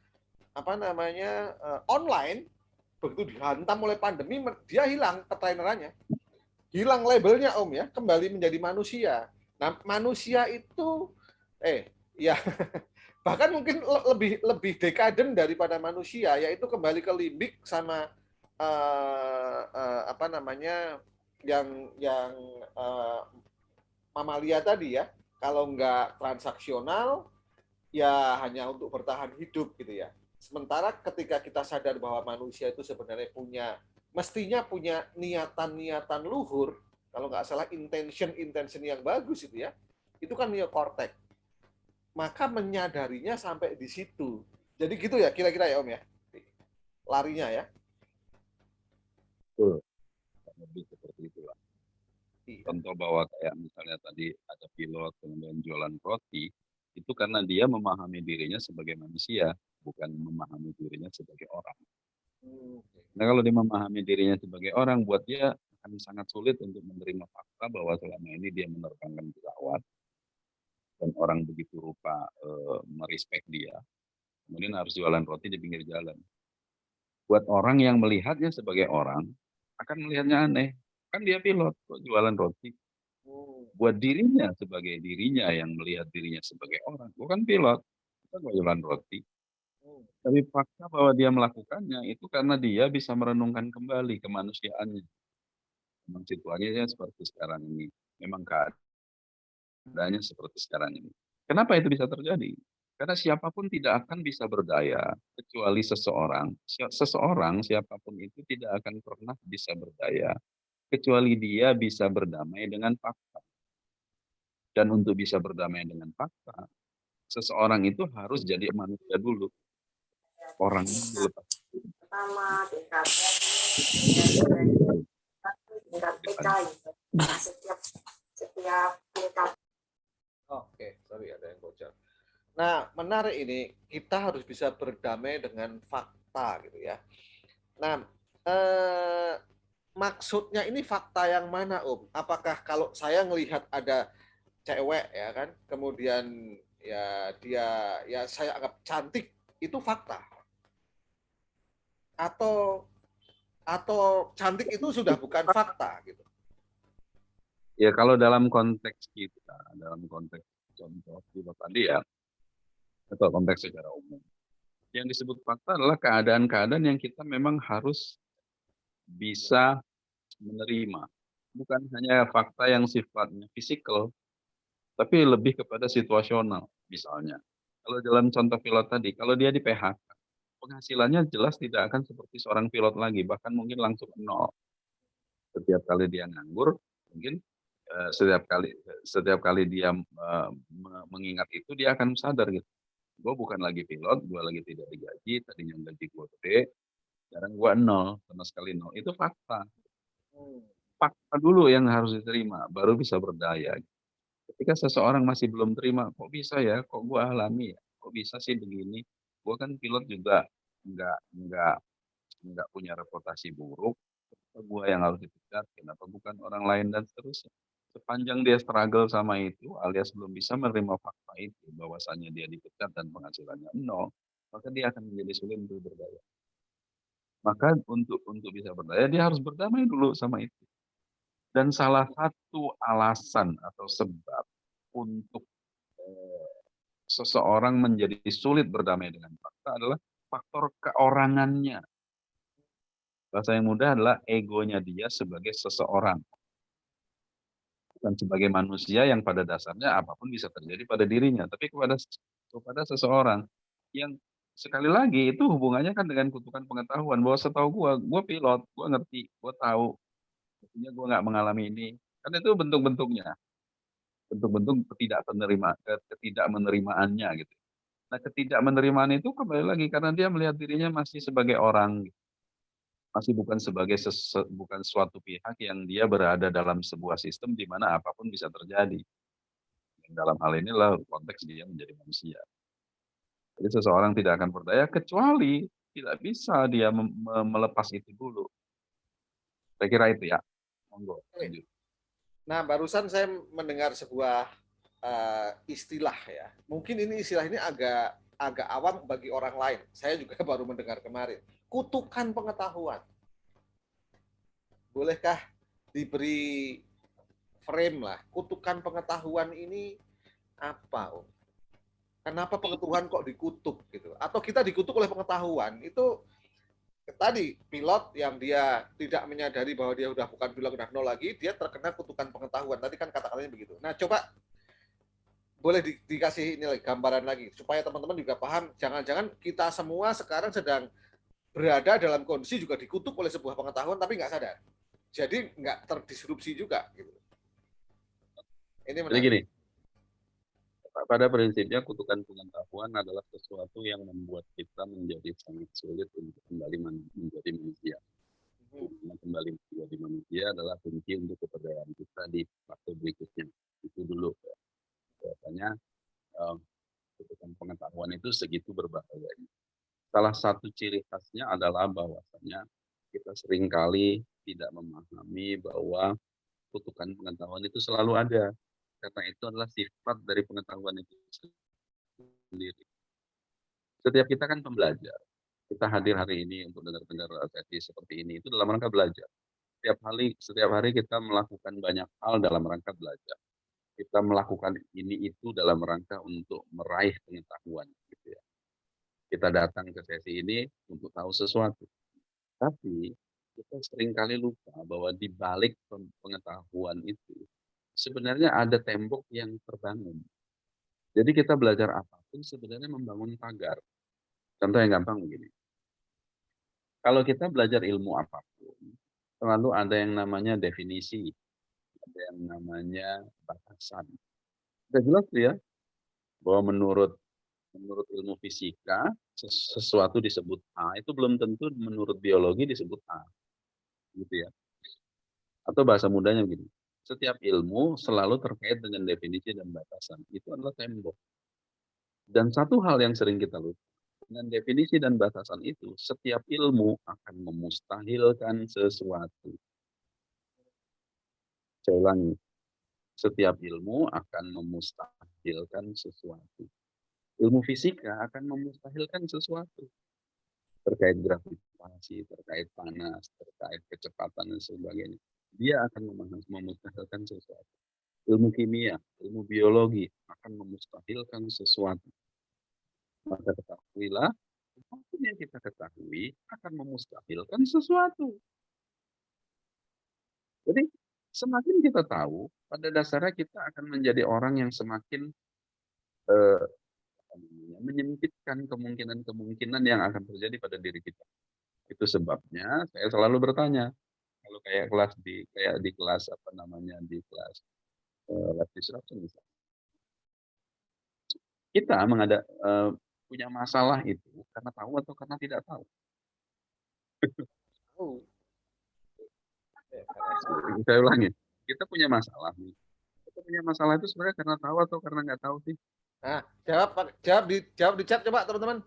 online, begitu dihantam oleh pandemi dia hilang ketrainerannya. Hilang labelnya Om ya, kembali menjadi manusia. Nah, manusia itu Ya, bahkan mungkin lebih lebih dekaden daripada manusia, yaitu kembali ke limbik sama apa namanya yang mamalia tadi ya. Kalau nggak transaksional, ya hanya untuk bertahan hidup gitu ya. Sementara ketika kita sadar bahwa manusia itu sebenarnya mestinya punya niatan-niatan luhur, kalau nggak salah intention yang bagus itu kan neokortex. Maka menyadarinya sampai di situ. Jadi gitu ya kira-kira ya Om ya, larinya ya. Betul, lebih seperti itulah. Iya. Contoh bahwa kayak misalnya tadi ada pilot kemudian jualan roti, itu karena dia memahami dirinya sebagai manusia, bukan memahami dirinya sebagai orang. Nah kalau dia memahami dirinya sebagai orang, buat dia akan sangat sulit untuk menerima fakta bahwa selama ini dia menerbangkan pesawat dan orang begitu rupa merespek dia, kemudian harus jualan roti di pinggir jalan. Buat orang yang melihatnya sebagai orang, akan melihatnya aneh. Kan dia pilot, kok jualan roti. Buat dirinya sebagai dirinya yang melihat dirinya sebagai orang, bukan pilot, kita nggak jualan roti. Tapi fakta bahwa dia melakukannya itu karena dia bisa merenungkan kembali kemanusiaannya. Memang situasinya seperti sekarang ini. Memang keadaannya seperti sekarang ini. Kenapa itu bisa terjadi? Karena siapapun tidak akan bisa berdaya kecuali seseorang. Seseorang siapapun itu tidak akan pernah bisa berdaya kecuali dia bisa berdamai dengan fakta. Dan untuk bisa berdamai dengan fakta, seseorang itu harus jadi manusia dulu. Orangnya dilepas. Pertama, tingkat tingkat PK setiap tingkat. Oke, sorry ada yang bocor. Nah, menarik ini, kita harus bisa berdamai dengan fakta gitu ya. Nah, maksudnya ini fakta yang mana, Om? Apakah kalau saya melihat ada cewek ya kan, kemudian ya dia ya saya anggap cantik, itu fakta? Atau cantik itu sudah bukan fakta gitu? Ya kalau dalam konteks kita, dalam konteks contoh kita tadi ya, atau konteks secara umum, yang disebut fakta adalah keadaan-keadaan yang kita memang harus bisa menerima. Bukan hanya fakta yang sifatnya fisikal, tapi lebih kepada situasional. Misalnya, kalau dalam contoh pilot tadi, kalau dia di PHK, penghasilannya jelas tidak akan seperti seorang pilot lagi, bahkan mungkin langsung nol. Setiap kali dia nganggur, mungkin setiap kali dia mengingat itu, dia akan sadar gitu. Gue bukan lagi pilot, gue lagi tidak digaji, tadinya gaji gue gede, sekarang gue nol, sama sekali nol. Itu fakta. Fakta dulu yang harus diterima, baru bisa berdaya. Ketika seseorang masih belum terima, kok bisa ya, kok gue alami ya, kok bisa sih begini, gue kan pilot juga nggak nggak nggak punya reputasi buruk, kenapa gue yang harus dipecat, kenapa bukan orang lain dan seterusnya. Sepanjang dia struggle sama itu, alias belum bisa menerima fakta itu, bahwasannya dia dipecat dan penghasilannya nol, maka dia akan menjadi sulit untuk berdaya. Maka untuk bisa berdaya, dia harus berdamai dulu sama itu. Dan salah satu alasan atau sebab untuk seseorang menjadi sulit berdamai dengan fakta adalah faktor keorangannya. Bahasa yang mudah adalah egonya dia sebagai seseorang. Bukan sebagai manusia yang pada dasarnya apapun bisa terjadi pada dirinya. Tapi kepada seseorang yang sekali lagi itu hubungannya kan dengan kutukan pengetahuan. Bahwa setahu gue pilot, gue ngerti, gue tahu. Artinya gue nggak mengalami ini. Kan itu bentuk-bentuknya. Bentuk-bentuk ketidakmenerimaannya gitu. Nah, ketidakmenerimaan itu kembali lagi karena dia melihat dirinya masih sebagai orang, masih bukan suatu pihak yang dia berada dalam sebuah sistem di mana apapun bisa terjadi. Dan dalam hal inilah konteks dia menjadi manusia. Jadi seseorang tidak akan berdaya kecuali tidak bisa dia melepas itu dulu. Saya kira itu ya. Monggo, lanjut. Nah, barusan saya mendengar sebuah istilah ya. Mungkin ini istilah ini agak awam bagi orang lain. Saya juga baru mendengar kemarin. Kutukan pengetahuan. Bolehkah diberi frame lah? Kutukan pengetahuan ini apa, Om? Kenapa pengetahuan kok dikutuk gitu? Atau kita dikutuk oleh pengetahuan? Itu tadi pilot yang dia tidak menyadari bahwa dia udah bukan pilot, udah nol lagi, dia terkena kutukan pengetahuan. Tadi kan kata-katanya begitu. Nah, coba boleh dikasih ini lagi, gambaran lagi supaya teman-teman juga paham. Jangan-jangan kita semua sekarang sedang berada dalam kondisi juga dikutuk oleh sebuah pengetahuan tapi nggak sadar. Jadi nggak terdisrupsi juga. Gitu. Ini Jadi menarik. gini, pada prinsipnya kutukan pengetahuan adalah sesuatu yang membuat kita menjadi sangat sulit untuk kembali menjadi manusia. Karena kembali menjadi manusia adalah kunci untuk kepercayaan kita di fase berikutnya. Itu dulu. Biasanya kutukan pengetahuan itu segitu berbahayanya. Salah satu ciri khasnya adalah bahwasanya kita seringkali tidak memahami bahwa kutukan pengetahuan itu selalu ada. Karena itu adalah sifat dari pengetahuan itu sendiri. Setiap kita kan pembelajar. Kita hadir hari ini untuk dengar-dengar sesi seperti ini itu dalam rangka belajar. Setiap hari kita melakukan banyak hal dalam rangka belajar. Kita melakukan ini itu dalam rangka untuk meraih pengetahuan gitu ya. Kita datang ke sesi ini untuk tahu sesuatu. Tapi kita seringkali lupa bahwa di balik pengetahuan itu sebenarnya ada tembok yang terbangun. Jadi kita belajar apapun sebenarnya membangun pagar. Contoh yang gampang begini. Kalau kita belajar ilmu apapun, selalu ada yang namanya definisi, ada yang namanya batasan. Sudah jelas ya, bahwa menurut ilmu fisika, sesuatu disebut A, itu belum tentu menurut biologi disebut A. Gitu ya. Atau bahasa mudanya begini, setiap ilmu selalu terkait dengan definisi dan batasan. Itu adalah tembok. Dan satu hal yang sering kita lupa, dengan definisi dan batasan itu, setiap ilmu akan memustahilkan sesuatu. Saya ulangi, setiap ilmu akan memustahilkan sesuatu. Ilmu fisika akan memustahilkan sesuatu. Terkait gravitasi, terkait panas, terkait kecepatan dan sebagainya. Dia akan memustahilkan sesuatu. Ilmu kimia, ilmu biologi akan memustahilkan sesuatu. Maka ketahuilah, apapun yang kita ketahui akan memustahilkan sesuatu. Jadi semakin kita tahu, pada dasarnya kita akan menjadi orang yang semakin menyempitkan kemungkinan-kemungkinan yang akan terjadi pada diri kita. Itu sebabnya saya selalu bertanya, kalau kayak di kelas apa namanya di kelas life disruption misalnya. Kita punya masalah itu karena tahu atau karena tidak tahu. Oh. Saya ulangi, kita punya masalah nih. Kita punya masalah itu sebenarnya karena tahu atau karena nggak tahu sih? Nah, jawab di chat coba teman-teman.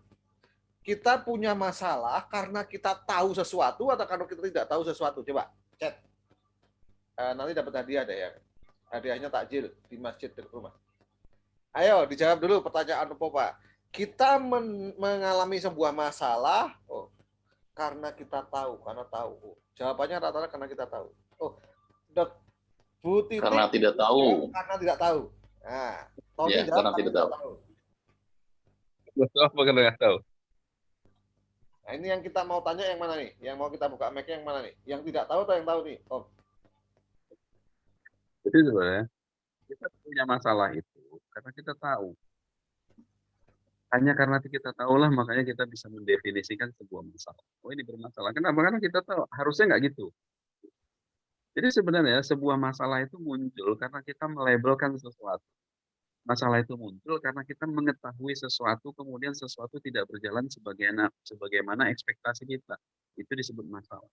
Kita punya masalah karena kita tahu sesuatu atau karena kita tidak tahu sesuatu? Coba chat. Nanti dapat hadiah deh ya. Hadiahnya takjil di masjid dekat rumah. Ayo dijawab dulu pertanyaan Pak. Kita mengalami sebuah masalah karena kita tahu, jawabannya rata-rata karena kita tahu. Bu Titi karena tidak tahu. Karena tidak tahu. Nah, Tony Ya, jawab karena tidak tahu. Apa karena nggak tahu? Nah, ini yang kita mau tanya yang mana nih? Yang mau kita buka mic-nya yang mana nih? Yang tidak tahu atau yang tahu nih? Jadi sebenarnya kita punya masalah itu karena kita tahu. Hanya karena kita tahulah makanya kita bisa mendefinisikan sebuah masalah. Oh ini bermasalah. Kenapa? Karena kita tahu. Harusnya nggak gitu. Jadi sebenarnya sebuah masalah itu muncul karena kita melabelkan sesuatu. Masalah itu muncul karena kita mengetahui sesuatu, kemudian sesuatu tidak berjalan sebagaimana ekspektasi kita. Itu disebut masalah.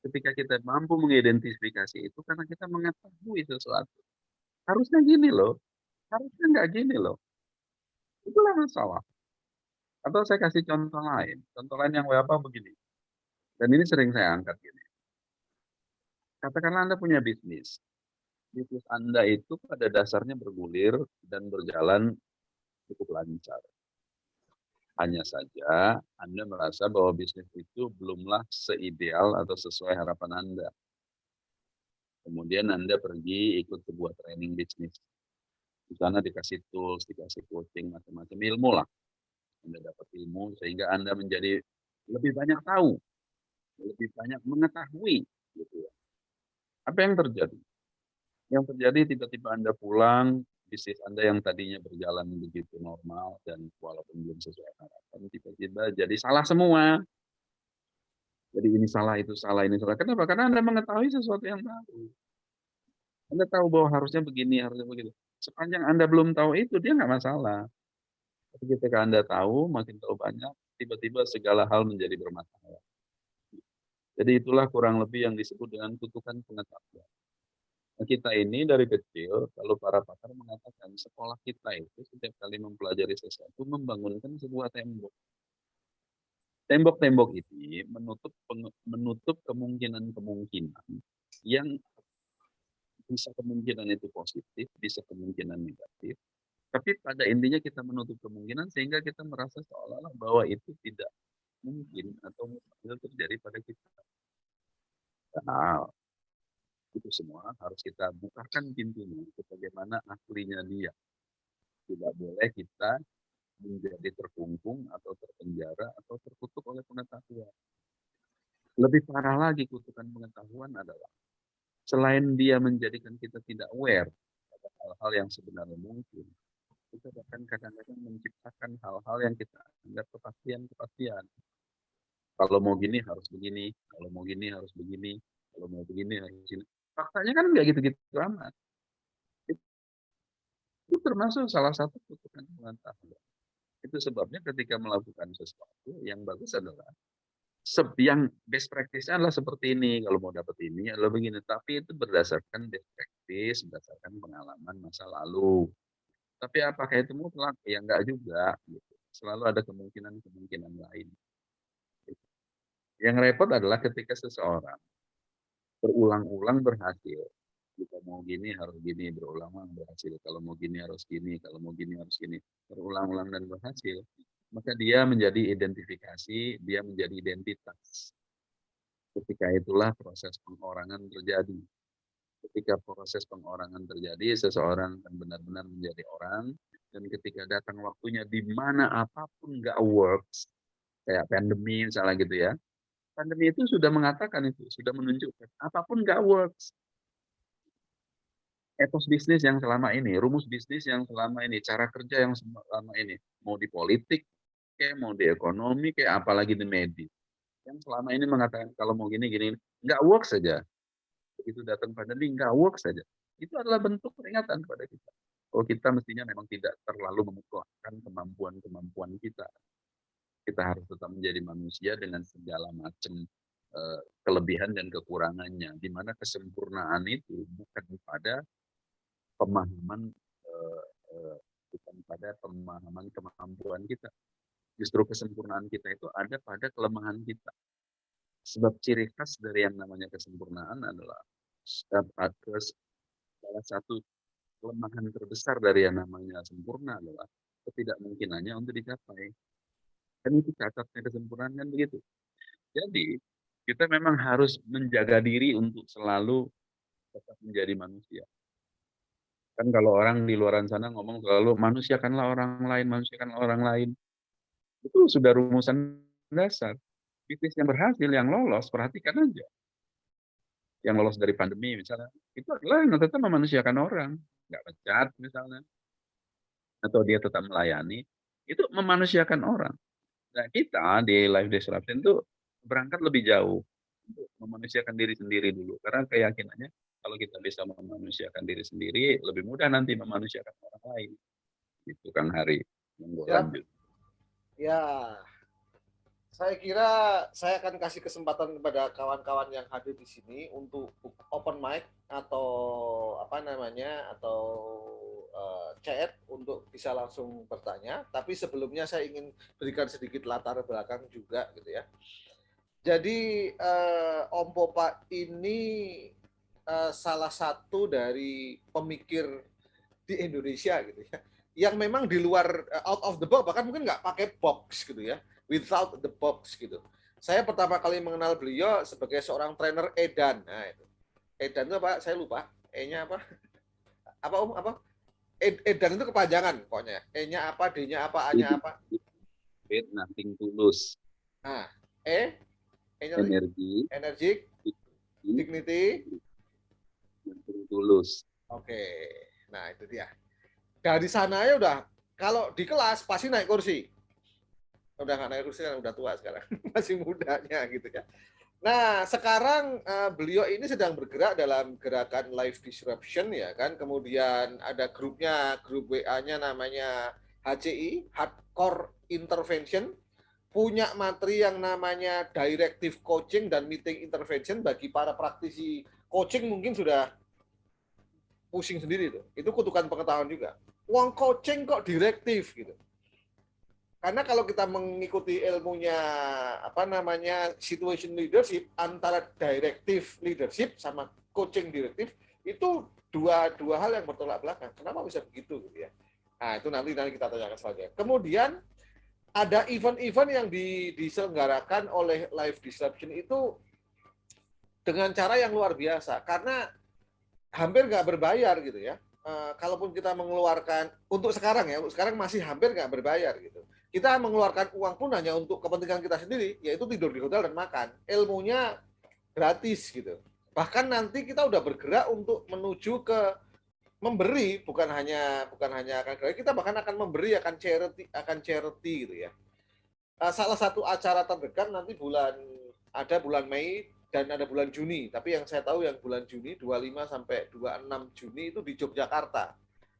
Ketika kita mampu mengidentifikasi itu karena kita mengetahui sesuatu. Harusnya gini loh. Harusnya nggak gini loh. Itulah masalah. Atau saya kasih contoh lain. Contoh lain yang apa begini. Dan ini sering saya angkat gini. Katakanlah Anda punya bisnis. Bisnis Anda itu pada dasarnya bergulir dan berjalan cukup lancar. Hanya saja Anda merasa bahwa bisnis itu belumlah seideal atau sesuai harapan Anda. Kemudian Anda pergi ikut sebuah training bisnis. Di sana dikasih tools, dikasih coaching, macam-macam ilmu lah. Anda dapat ilmu sehingga Anda menjadi lebih banyak tahu, lebih banyak mengetahui. Gitu ya. Apa yang terjadi? Yang terjadi tiba-tiba Anda pulang, bisnis Anda yang tadinya berjalan begitu normal dan walaupun belum sesuai harapan, tiba-tiba jadi salah semua. Jadi ini salah, itu salah, ini salah. Kenapa? Karena Anda mengetahui sesuatu yang baru. Anda tahu bahwa harusnya begini, harusnya begitu. Sepanjang Anda belum tahu itu, dia nggak masalah. Tapi ketika Anda tahu, makin tahu banyak, tiba-tiba segala hal menjadi bermasalah. Jadi itulah kurang lebih yang disebut dengan kutukan pengetahuan. Nah, kita ini dari kecil, kalau para pakar mengatakan sekolah kita itu setiap kali mempelajari sesuatu membangunkan sebuah tembok. Tembok-tembok ini menutup kemungkinan-kemungkinan yang bisa kemungkinan itu positif, bisa kemungkinan negatif. Tapi pada intinya kita menutup kemungkinan sehingga kita merasa seolah-olah bahwa itu tidak mungkin atau mustahil terjadi pada kita. Nah, itu semua harus kita bukakan pintunya bagaimana aslinya dia. Tidak boleh kita menjadi terkungkung atau terpenjara atau terkutuk oleh pengetahuan. Lebih parah lagi kutukan pengetahuan adalah selain dia menjadikan kita tidak aware pada hal-hal yang sebenarnya mungkin, kita bahkan kadang-kadang menciptakan hal-hal yang kita anggap kepastian-kepastian. Kalau mau gini harus begini, kalau mau gini harus begini, kalau mau begini harus begini. Faktanya kan nggak gitu-gitu amat. Itu termasuk salah satu kutukan pengetahuan. Itu sebabnya ketika melakukan sesuatu yang bagus adalah yang best practice-nya adalah seperti ini. Kalau mau dapat ini adalah begini. Tapi itu berdasarkan best practice, berdasarkan pengalaman masa lalu. Tapi apakah itu mutlak? Ya enggak juga. Gitu. Selalu ada kemungkinan-kemungkinan lain. Yang repot adalah ketika seseorang berulang-ulang berhasil. Kita mau gini harus gini, berulang-ulang berhasil. Kalau mau gini harus gini, kalau mau gini harus gini. Berulang-ulang dan berhasil. Maka dia menjadi identifikasi, dia menjadi identitas. Ketika itulah proses pengorangan terjadi. Ketika proses pengorangan terjadi, seseorang akan benar-benar menjadi orang. Dan ketika datang waktunya di mana apapun nggak works, kayak pandemi misalnya gitu ya. Pandemi itu sudah mengatakan itu, sudah menunjukkan apapun nggak works. Etos bisnis yang selama ini, rumus bisnis yang selama ini, cara kerja yang selama ini, mau di politik, kayak mau di ekonomi, kayak apalagi di medis. Yang selama ini mengatakan kalau mau gini, nggak work saja. Begitu datang pandemi, nggak work saja. Itu adalah bentuk peringatan kepada kita. Kalau kita mestinya memang tidak terlalu memutlakkan kemampuan-kemampuan kita. Kita harus tetap menjadi manusia dengan segala macam kelebihan dan kekurangannya. Di mana kesempurnaan itu bukan pada pemahaman bukan pada pemahaman kemampuan kita. Justru kesempurnaan kita itu ada pada kelemahan kita. Sebab ciri khas dari yang namanya kesempurnaan adalah salah satu kelemahan terbesar dari yang namanya sempurna adalah ketidakmungkinannya untuk dicapai. Kan itu cacatnya kesempurnaan kan begitu. Jadi kita memang harus menjaga diri untuk selalu tetap menjadi manusia. Kan kalau orang di luar sana ngomong selalu manusiakanlah orang lain, manusiakanlah orang lain. Itu sudah rumusan dasar. Bisnis yang berhasil, yang lolos, perhatikan aja. Yang lolos dari pandemi misalnya, itu adalah yang tetap memanusiakan orang. Nggak pecat misalnya. Atau dia tetap melayani, itu memanusiakan orang. Nah kita di Life Disruption itu berangkat lebih jauh. Untuk memanusiakan diri sendiri dulu. Karena keyakinannya kalau kita bisa memanusiakan diri sendiri, lebih mudah nanti memanusiakan orang lain. Itu Kang Hari. Yang lanjut. Ya, saya kira saya akan kasih kesempatan kepada kawan-kawan yang hadir di sini untuk open mic atau apa namanya atau chat untuk bisa langsung bertanya. Tapi sebelumnya saya ingin berikan sedikit latar belakang juga gitu ya. Jadi Om Popa ini salah satu dari pemikir di Indonesia gitu ya, yang memang di luar out of the box, bahkan mungkin nggak pakai box gitu ya, without the box gitu. Saya pertama kali mengenal beliau sebagai seorang trainer edan. Nah itu edan itu apa? Saya lupa. E-nya apa? Apa Om? Apa? Edan itu kepanjangan pokoknya. E-nya apa, D-nya apa, A-nya apa. It nothing to lose. Nah, E-nya tadi Energi, energik, dignity. nothing to lose. Oke. Nah, itu dia. Dari sana ya udah, kalau di kelas pasti naik kursi. Udah nggak naik kursi kan udah tua sekarang. Masih mudanya gitu ya. Nah, sekarang beliau ini sedang bergerak dalam gerakan live disruption ya kan. Kemudian ada grupnya, grup WA-nya namanya HCI, Hardcore Intervention. Punya materi yang namanya directive coaching dan meeting intervention. Bagi para praktisi coaching mungkin sudah pusing sendiri tuh. Itu kutukan pengetahuan juga. Uang coaching kok direktif gitu. Karena kalau kita mengikuti ilmunya apa namanya situation leadership, antara directive leadership sama coaching direktif itu dua hal yang bertolak belakang. Kenapa bisa begitu gitu ya? Nah, itu nanti kita tanyakan selanjutnya. Kemudian ada event-event yang diselenggarakan oleh Live Disruption itu dengan cara yang luar biasa karena hampir nggak berbayar gitu ya. Kalaupun kita mengeluarkan untuk sekarang ya, untuk sekarang masih hampir nggak berbayar gitu. Kita mengeluarkan uang pun hanya untuk kepentingan kita sendiri, yaitu tidur di hotel dan makan. Ilmunya gratis gitu. Bahkan nanti kita udah bergerak untuk menuju ke memberi, bukan hanya akan gratis, kita bahkan akan memberi, akan charity gitu ya. Salah satu acara terdekat nanti ada bulan Mei dan ada bulan Juni. Tapi yang saya tahu yang bulan Juni 25 sampai 26 Juni itu di Yogyakarta.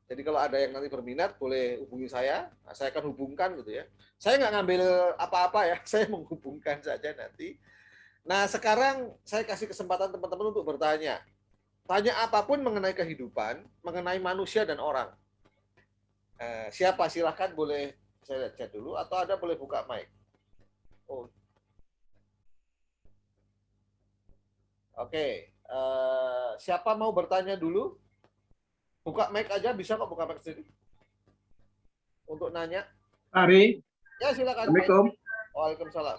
Jadi kalau ada yang nanti berminat boleh hubungi saya. Nah, saya akan hubungkan gitu ya. Saya nggak ngambil apa-apa ya, saya menghubungkan saja nanti. Nah, sekarang saya kasih kesempatan teman-teman untuk bertanya. Tanya apapun mengenai kehidupan, mengenai manusia dan orang. Siapa? Silahkan boleh saya lihat chat dulu atau ada boleh buka mic. Oh, oke. Siapa mau bertanya dulu? Buka mic aja, bisa kok buka mic sendiri. Untuk nanya. Hari, Ya, silakan. Assalamualaikum. Waalaikumsalam.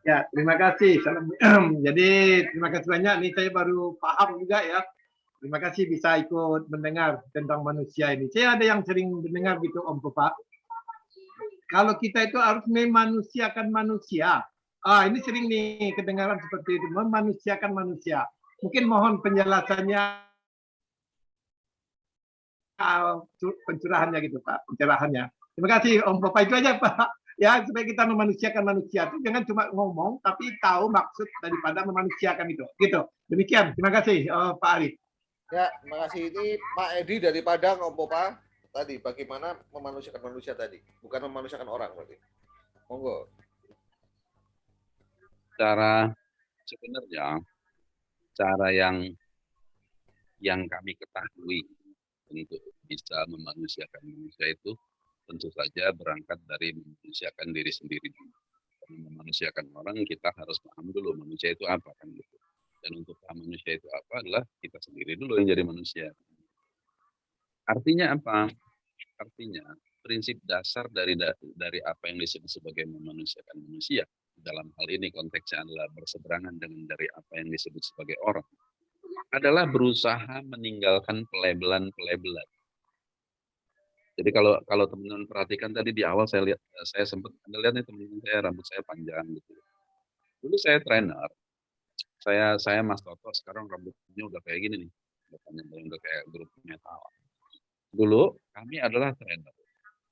Ya, terima kasih. Salam. Jadi, terima kasih banyak. Nih saya baru paham juga ya. Terima kasih bisa ikut mendengar tentang manusia ini. Saya ada yang sering mendengar gitu, Om Bapak. Kalau kita itu harus memanusiakan manusia. Ini sering nih kedengaran seperti itu, memanusiakan manusia. Mungkin mohon penjelasannya, pencerahannya gitu, Pak. Pencerahannya. Terima kasih, Om Bapak. Itu aja, Pak. Ya, supaya kita memanusiakan manusia itu jangan cuma ngomong, tapi tahu maksud daripada memanusiakan itu. Gitu. Demikian. Terima kasih, Pak Arif. Ya, terima kasih. Ini Pak Edi dari Padang, Om Popa. Tadi, bagaimana memanusiakan manusia tadi. Bukan memanusiakan orang berarti. Monggo. Sebenarnya cara yang kami ketahui untuk bisa memanusiakan manusia itu tentu saja berangkat dari memanusiakan diri sendiri. Karena memanusiakan orang kita harus paham dulu manusia itu apa kan gitu. Dan untuk paham manusia itu apa adalah kita sendiri dulu yang jadi manusia. Artinya apa? Artinya prinsip dasar dari apa yang disebut sebagai memanusiakan manusia dalam hal ini konteksnya adalah berseberangan dengan dari apa yang disebut sebagai orang adalah berusaha meninggalkan pelabelan. Jadi kalau teman-teman perhatikan tadi di awal saya sempat lihat nih teman-teman saya rambut saya panjang gitu. Dulu saya trainer, saya Mas Toto sekarang rambutnya udah kayak gini nih, udah kayak grup metal. Dulu kami adalah trainer.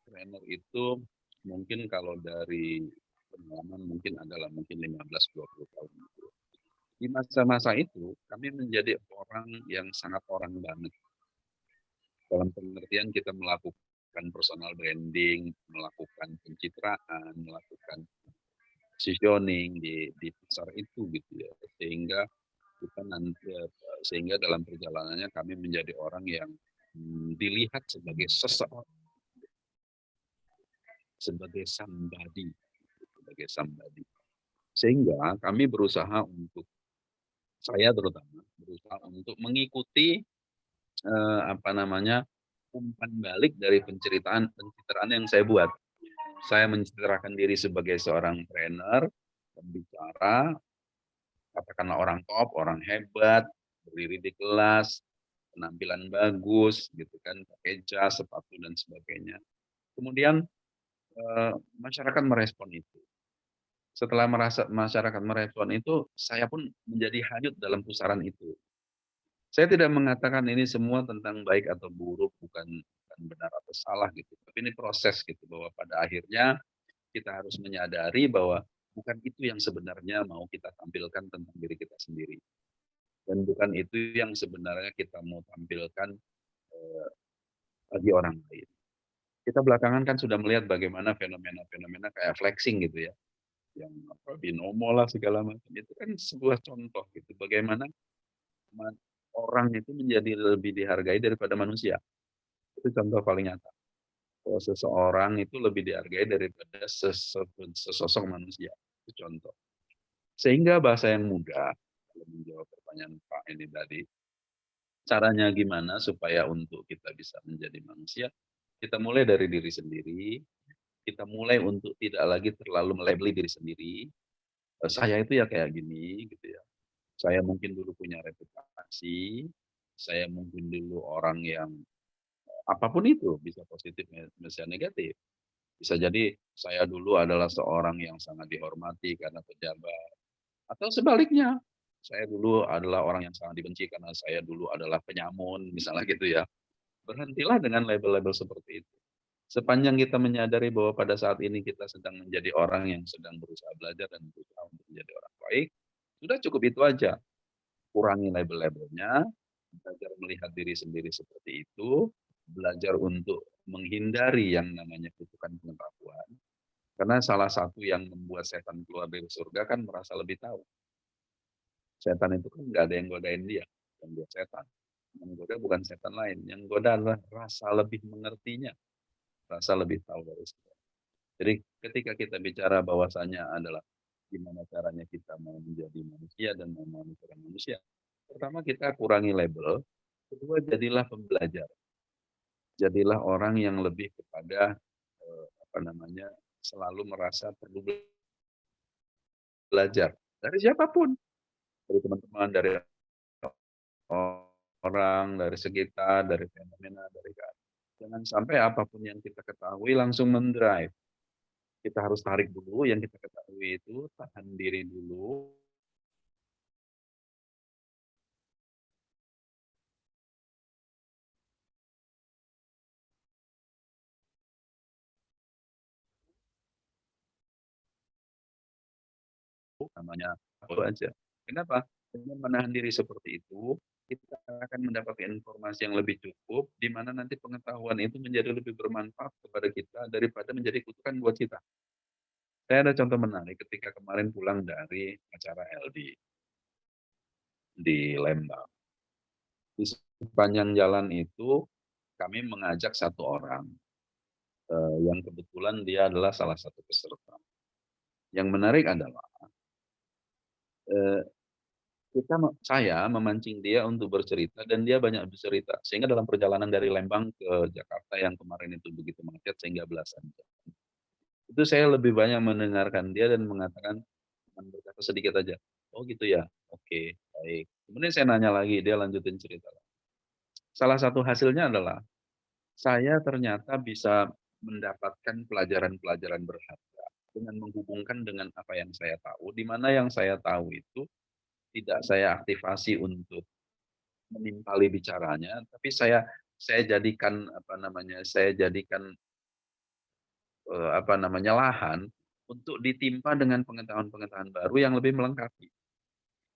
Trainer itu mungkin kalau dari pengalaman mungkin adalah mungkin 15-20 tahun. Di masa-masa itu kami menjadi orang yang sangat orang banget. Dalam pengertian kita melakukan personal branding, melakukan pencitraan, melakukan positioning di pasar itu gitu ya. Sehingga dalam perjalanannya kami menjadi orang yang dilihat sebagai seseorang, sebagai somebody. Sehingga kami berusaha untuk, saya terutama berusaha untuk mengikuti umpan balik dari pencitraan yang saya buat. Saya menceritakan diri sebagai seorang trainer, pembicara, katakanlah orang top, orang hebat, berdiri di kelas, penampilan bagus gitu kan, pakai jas, sepatu dan sebagainya. Kemudian masyarakat merespon itu. Setelah masyarakat merespon itu, saya pun menjadi hanyut dalam pusaran itu. Saya tidak mengatakan ini semua tentang baik atau buruk, bukan benar atau salah gitu, tapi ini proses gitu, bahwa pada akhirnya kita harus menyadari bahwa bukan itu yang sebenarnya mau kita tampilkan tentang diri kita sendiri, dan bukan itu yang sebenarnya kita mau tampilkan, bagi orang lain. Kita belakangan kan sudah melihat bagaimana fenomena-fenomena kayak flexing gitu ya, yang apa, binomo lah segala macam, itu kan sebuah contoh gitu, bagaimana man orang itu menjadi lebih dihargai daripada manusia. Itu contoh paling nyata, bahwa seseorang itu lebih dihargai daripada sesosok manusia, itu contoh. Sehingga bahasa yang mudah, kalau menjawab pertanyaan Pak ini tadi, caranya gimana supaya untuk kita bisa menjadi manusia, kita mulai dari diri sendiri, kita mulai untuk tidak lagi terlalu melabeli diri sendiri, saya itu ya kayak gini gitu ya. Saya mungkin dulu punya reputasi, saya mungkin dulu orang yang apapun itu, bisa positif, bisa negatif. Bisa jadi saya dulu adalah seorang yang sangat dihormati karena pejabat, atau sebaliknya, saya dulu adalah orang yang sangat dibenci karena saya dulu adalah penyamun, misalnya gitu ya. Berhentilah dengan label-label seperti itu. Sepanjang kita menyadari bahwa pada saat ini kita sedang menjadi orang yang sedang berusaha belajar dan berusaha untuk menjadi orang baik, sudah cukup itu aja. Kurangi label-labelnya, belajar melihat diri sendiri seperti itu, belajar untuk menghindari yang namanya kutukan pengetahuan. Karena salah satu yang membuat setan keluar dari surga kan merasa lebih tahu. Setan itu kan nggak ada yang godain dia, yang dia setan. Yang goda bukan setan lain, yang goda adalah rasa lebih mengertinya, rasa lebih tahu dari setan. Jadi ketika kita bicara bahwasanya adalah gimana caranya kita mau menjadi manusia dan mau menjadi manusia, pertama kita kurangi label, kedua jadilah pembelajar. Jadilah orang yang lebih kepada apa namanya, selalu merasa perlu belajar dari siapapun, dari teman-teman, dari orang, dari sekitar, dari fenomena, dari keadaan. Jangan sampai apapun yang kita ketahui langsung mendrive. Kita harus tarik dulu yang kita ketahui itu, tahan diri dulu. Namanya itu aja. Kenapa? Dengan menahan diri seperti itu, kita akan mendapatkan informasi yang lebih cukup, di mana nanti pengetahuan itu menjadi lebih bermanfaat kepada kita daripada menjadi kutukan buat kita. Saya ada contoh menarik ketika kemarin pulang dari acara LD di Lembang. Di sepanjang jalan itu kami mengajak satu orang yang kebetulan dia adalah salah satu peserta. Yang menarik adalah eh, saya memancing dia untuk bercerita dan dia banyak bercerita. Sehingga dalam perjalanan dari Lembang ke Jakarta yang kemarin itu begitu macet sehingga belasan jam. Itu saya lebih banyak mendengarkan dia dan mengatakan cuman berkata sedikit aja, "Oh gitu ya? Oke, baik." Kemudian saya nanya lagi, dia lanjutin cerita. Salah satu hasilnya adalah saya ternyata bisa mendapatkan pelajaran-pelajaran berharga dengan menghubungkan dengan apa yang saya tahu, di mana yang saya tahu itu tidak saya aktifasi untuk menimpali bicaranya, tapi saya jadikan apa namanya, saya jadikan, apa namanya, lahan untuk ditimpa dengan pengetahuan-pengetahuan baru yang lebih melengkapi.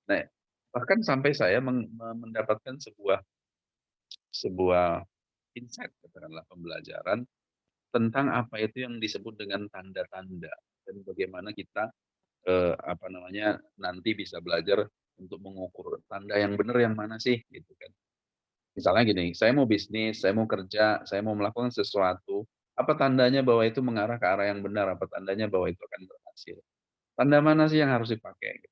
Nah, bahkan sampai saya mendapatkan sebuah sebuah insight katakanlah pembelajaran tentang apa itu yang disebut dengan tanda-tanda dan bagaimana kita, apa namanya, nanti bisa belajar untuk mengukur tanda yang benar yang mana sih, gitu kan. Misalnya gini, saya mau bisnis, saya mau kerja, saya mau melakukan sesuatu, apa tandanya bahwa itu mengarah ke arah yang benar, apa tandanya bahwa itu akan berhasil. Tanda mana sih yang harus dipakai?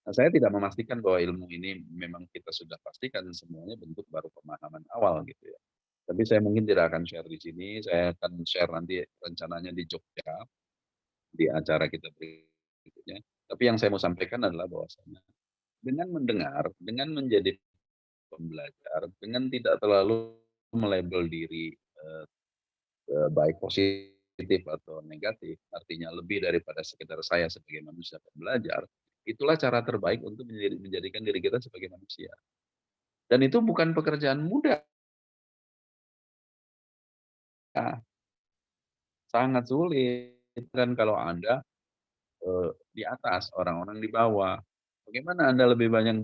Nah, saya tidak memastikan bahwa ilmu ini memang kita sudah pastikan semuanya bentuk baru pemahaman awal gitu ya. Tapi saya mungkin tidak akan share di sini, saya akan share nanti rencananya di Jogja, di acara kita berikutnya. Tapi yang saya mau sampaikan adalah bahwasanya dengan mendengar, dengan menjadi pembelajar dengan tidak terlalu melabel diri baik positif atau negatif, artinya lebih daripada sekedar saya sebagai manusia pembelajar, itulah cara terbaik untuk menjadikan diri kita sebagai manusia. Dan itu bukan pekerjaan mudah, sangat sulit. Dan kalau Anda di atas, orang-orang di bawah, bagaimana Anda lebih banyak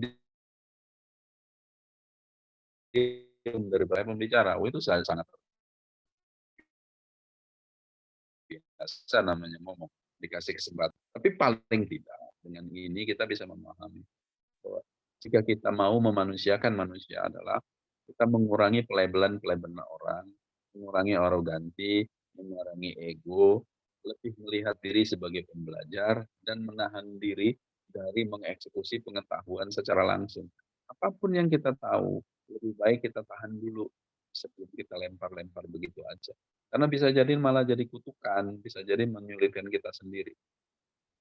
diem daripada pembicara? Oh, itu sangat biasa namanya ngomong, dikasih kesempatan. Tapi paling tidak, dengan ini kita bisa memahami bahwa jika kita mau memanusiakan manusia adalah kita mengurangi pelabelan-pelabelan orang, mengurangi arogansi, mengurangi ego, lebih melihat diri sebagai pembelajar, dan menahan diri dari mengeksekusi pengetahuan secara langsung. Apapun yang kita tahu, lebih baik kita tahan dulu sebelum kita lempar-lempar begitu aja. Karena bisa jadi malah jadi kutukan, bisa jadi menyulitkan kita sendiri.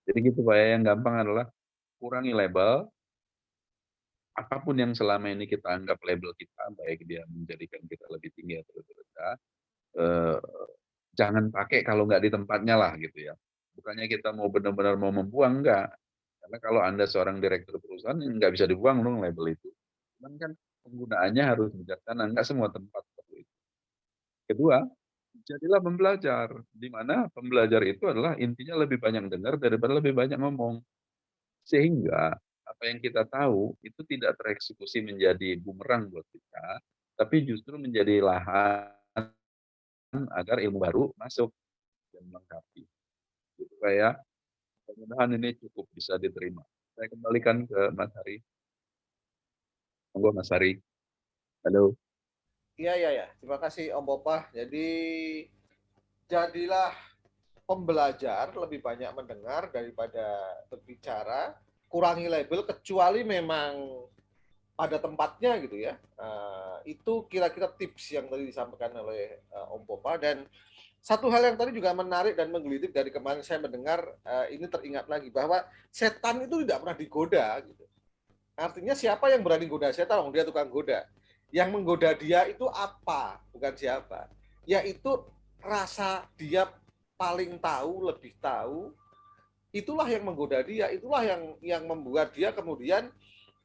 Jadi gitu Pak ya, yang gampang adalah kurangi label, apapun yang selama ini kita anggap label kita, baik dia menjadikan kita lebih tinggi atau lebih rendah, eh, jangan pakai kalau nggak di tempatnya lah gitu ya. Bukannya kita mau benar-benar mau membuang, enggak. Karena kalau Anda seorang direktur perusahaan, nggak bisa dibuang dong label itu. Cuman kan penggunaannya harus bijaksana, nggak semua tempat seperti itu. Kedua, jadilah pembelajar, di mana pembelajar itu adalah intinya lebih banyak dengar daripada lebih banyak ngomong. Sehingga apa yang kita tahu itu tidak tereksekusi menjadi bumerang buat kita, tapi justru menjadi lahan agar ilmu baru masuk dan melengkapi. Gitu kayak mudah-mudahan ini cukup bisa diterima. Saya kembalikan ke Mas Hari. Monggo Mas Hari. Halo. Iya, iya, ya. Terima kasih Om Popah. Jadi jadilah pembelajar, lebih banyak mendengar daripada berbicara, kurangi label kecuali memang pada tempatnya gitu ya. Itu kira-kira tips yang tadi disampaikan oleh Om Popa. Dan satu hal yang tadi juga menarik dan menggelitik dari kemarin saya mendengar, ini teringat lagi bahwa setan itu tidak pernah digoda gitu. Artinya siapa yang berani goda setan? Dia tukang goda. Yang menggoda dia itu apa? Bukan siapa. Yaitu rasa dia paling tahu, lebih tahu. Itulah yang menggoda dia. Itulah yang membuat dia kemudian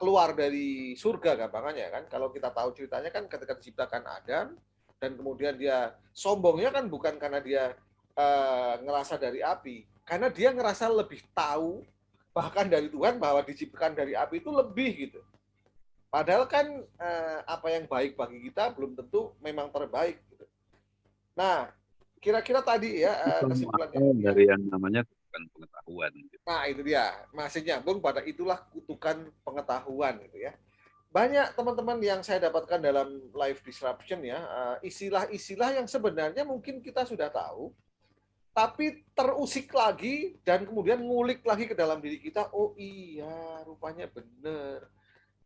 keluar dari surga gampangannya kan. Kalau kita tahu ceritanya kan ketika diciptakan Adam dan kemudian dia sombongnya kan bukan karena dia ngerasa dari api, karena dia ngerasa lebih tahu bahkan dari Tuhan bahwa diciptakan dari api itu lebih gitu. Padahal kan apa yang baik bagi kita belum tentu memang terbaik gitu. Nah, kira-kira tadi ya kesimpulannya. Dari yang namanya kutukan pengetahuan. Gitu. Nah, itu dia. Masih nyambung pada itulah kutukan pengetahuan gitu ya. Banyak teman-teman yang saya dapatkan dalam live disruption ya, istilah-istilah yang sebenarnya mungkin kita sudah tahu, tapi terusik lagi dan kemudian ngulik lagi ke dalam diri kita, oh iya, rupanya benar.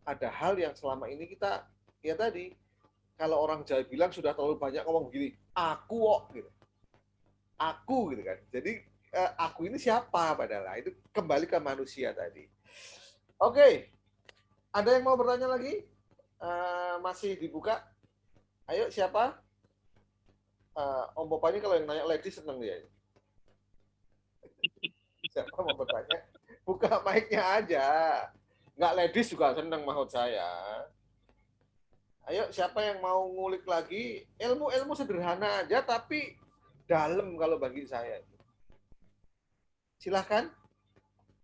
Ada hal yang selama ini kita, ya tadi, kalau orang Jawa bilang sudah terlalu banyak ngomong begini, aku kok, gitu. Aku, gitu kan. Jadi, aku ini siapa padahal? Itu kembali ke manusia tadi. Oke, ada yang mau bertanya lagi? Masih dibuka? Ayo, siapa? Om Bopa ini kalau yang nanya ladies seneng dia. Siapa mau bertanya? Buka mic-nya aja. Nggak ladies juga seneng maksud saya. Ayo, siapa yang mau ngulik lagi? Ilmu-ilmu sederhana aja, tapi dalam kalau bagi saya. Silahkan.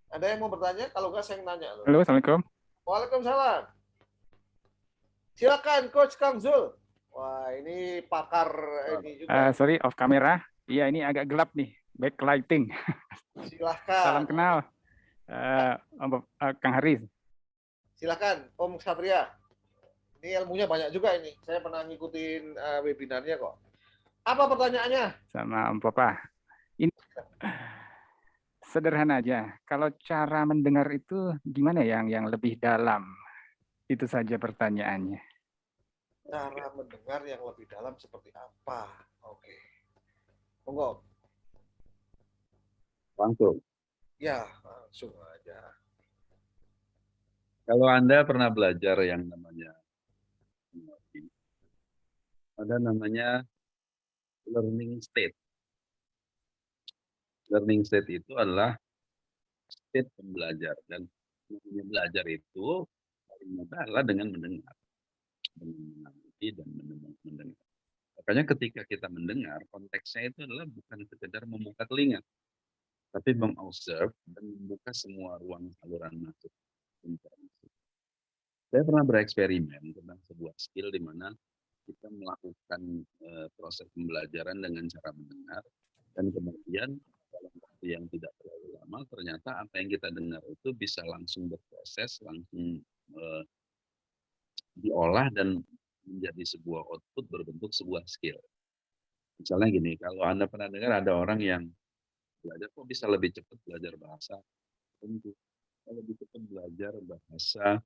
Ada yang mau bertanya? Kalau nggak, saya nanya. Halo, Assalamualaikum. Waalaikumsalam. Silakan, Coach Kang Zul. Wah, ini pakar ini juga. Sorry, off kamera. Iya, ini agak gelap nih. Backlighting. Silahkan. Salam kenal. Kang Haris. Silahkan, Om Satria. Ini ilmunya banyak juga ini. Saya pernah ngikutin webinarnya kok. Apa pertanyaannya? Sama Om Papa. Ini sederhana aja. Kalau cara mendengar itu gimana yang lebih dalam? Itu saja pertanyaannya. Cara mendengar yang lebih dalam seperti apa? Oke. Monggo. Langsung. Ya, langsung aja. Kalau Anda pernah belajar yang namanya ada namanya learning state. Learning state itu adalah state pembelajar, dan namanya belajar itu paling mudah adalah dengan mendengar, dengan mengamati dan mendengar. Makanya ketika kita mendengar, konteksnya itu adalah bukan sekedar membuka telinga, tapi mengobserve dan membuka semua ruang saluran masuk informasi. Saya pernah bereksperimen tentang sebuah skill di mana kita melakukan proses pembelajaran dengan cara mendengar, dan kemudian dalam waktu yang tidak terlalu lama ternyata apa yang kita dengar itu bisa langsung berproses, langsung diolah dan menjadi sebuah output berbentuk sebuah skill. Misalnya gini, kalau Anda pernah dengar ada orang yang belajar kok bisa lebih cepat belajar bahasa, tentu lebih cepat belajar bahasa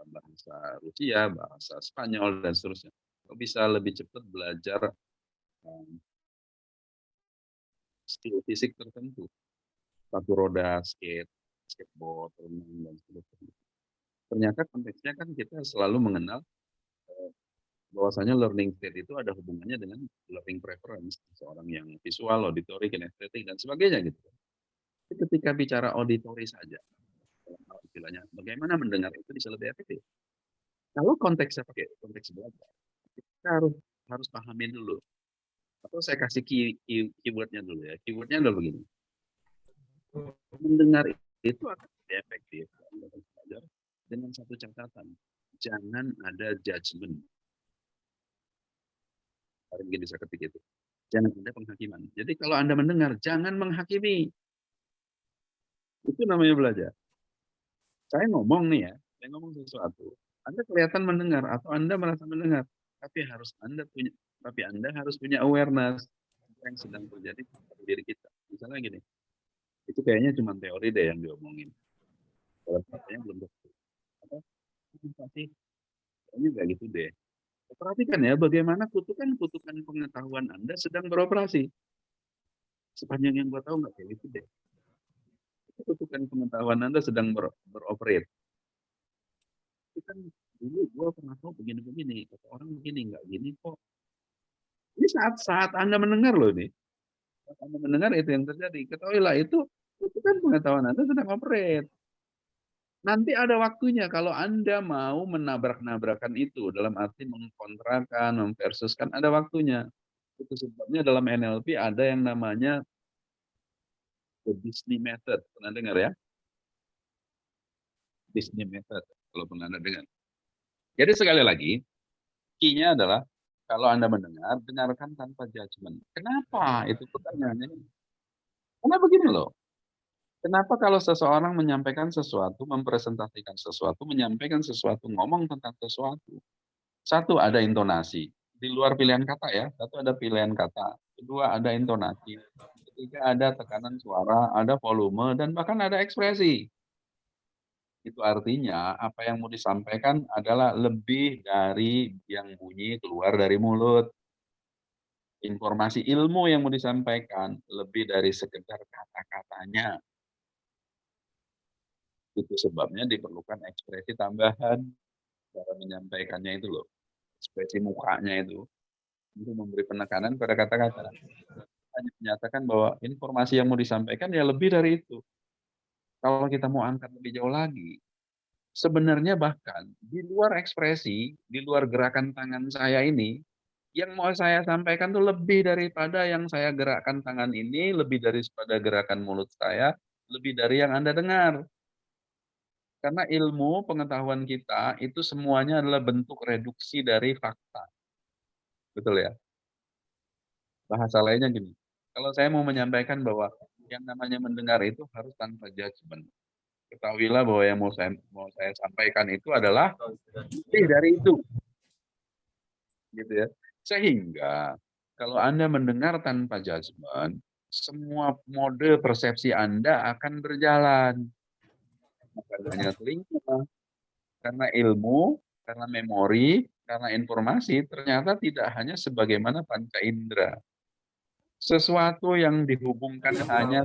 bahasa Rusia, bahasa Spanyol dan seterusnya. Kok bisa lebih cepat belajar skill fisik tertentu, sepatu roda, skateboard, renang dan seterusnya. Ternyata konteksnya kan kita selalu mengenal bahwasanya learning state itu ada hubungannya dengan learning preference, seorang yang visual, auditory, kinestetik dan sebagainya gitu. Tapi ketika bicara auditory saja, istilahnya bagaimana mendengar itu bisa lebih efektif. Kalau konteksnya pakai konteks belajar, kita harus pahami dulu. Atau saya kasih keywordnya dulu ya. Keywordnya adalah begini. Mendengar itu akan lebih efektif belajar dengan satu catatan. Jangan ada judgement. Mungkin bisa ketik itu. Jangan ada penghakiman. Jadi kalau Anda mendengar, jangan menghakimi. Itu namanya belajar. Saya ngomong nih ya, saya ngomong sesuatu. Anda kelihatan mendengar atau Anda merasa mendengar, tapi Anda harus punya awareness apa yang sedang terjadi pada diri kita. Misalnya gini, itu kayaknya cuma teori deh yang diomongin. Kalau katanya belum tentu. Atau sih, kayaknya nggak gitu deh. Perhatikan ya, bagaimana kutukan-kutukan pengetahuan Anda sedang beroperasi. Sepanjang yang gue tahu nggak kayak gitu deh. Kutukan pengetahuan Anda sedang beroperate. Itu kan dulu gue pernah tahu begini-begini, kata orang begini, nggak gini kok. Ini saat Anda mendengar loh nih. Saat Anda mendengar itu yang terjadi. Ketahuilah itu kan pengetahuan Anda sedang operate. Nanti ada waktunya kalau Anda mau menabrak-nabrakan itu, dalam arti mengkontrakan, memversuskan, ada waktunya. Itu sebabnya dalam NLP ada yang namanya the Disney Method. Pernah dengar ya? Disney Method, kalau pernah Anda dengar. Jadi sekali lagi, key-nya adalah kalau Anda mendengar, dengarkan tanpa judgement. Kenapa? Itu pertanyaannya. Karena begini loh. Kenapa kalau seseorang menyampaikan sesuatu, mempresentasikan sesuatu, menyampaikan sesuatu, ngomong tentang sesuatu. Satu, ada intonasi. Di luar pilihan kata ya. Satu, ada pilihan kata. Kedua, ada intonasi. Ketiga, ada tekanan suara, ada volume, dan bahkan ada ekspresi. Itu artinya apa yang mau disampaikan adalah lebih dari yang bunyi keluar dari mulut. Informasi ilmu yang mau disampaikan lebih dari sekedar kata-katanya. Itu sebabnya diperlukan ekspresi tambahan cara menyampaikannya itu loh. Ekspresi mukanya itu untuk memberi penekanan pada kata-kata. Hanya menyatakan bahwa informasi yang mau disampaikan ya lebih dari itu. Kalau kita mau angkat lebih jauh lagi, sebenarnya bahkan di luar ekspresi, di luar gerakan tangan saya ini, yang mau saya sampaikan tuh lebih daripada yang saya gerakkan tangan ini, lebih daripada gerakan mulut saya, lebih dari yang Anda dengar. Karena ilmu pengetahuan kita itu semuanya adalah bentuk reduksi dari fakta. Betul ya? Bahasa lainnya gini, kalau saya mau menyampaikan bahwa yang namanya mendengar itu harus tanpa judgement. Ketahuilah bahwa yang mau saya sampaikan itu adalah lebih dari itu. Gitu ya. Sehingga kalau Anda mendengar tanpa judgement, semua mode persepsi Anda akan berjalan. Bukan hanya telinga, karena ilmu, karena memori, karena informasi, ternyata tidak hanya sebagaimana panca indera. Sesuatu yang dihubungkan hanya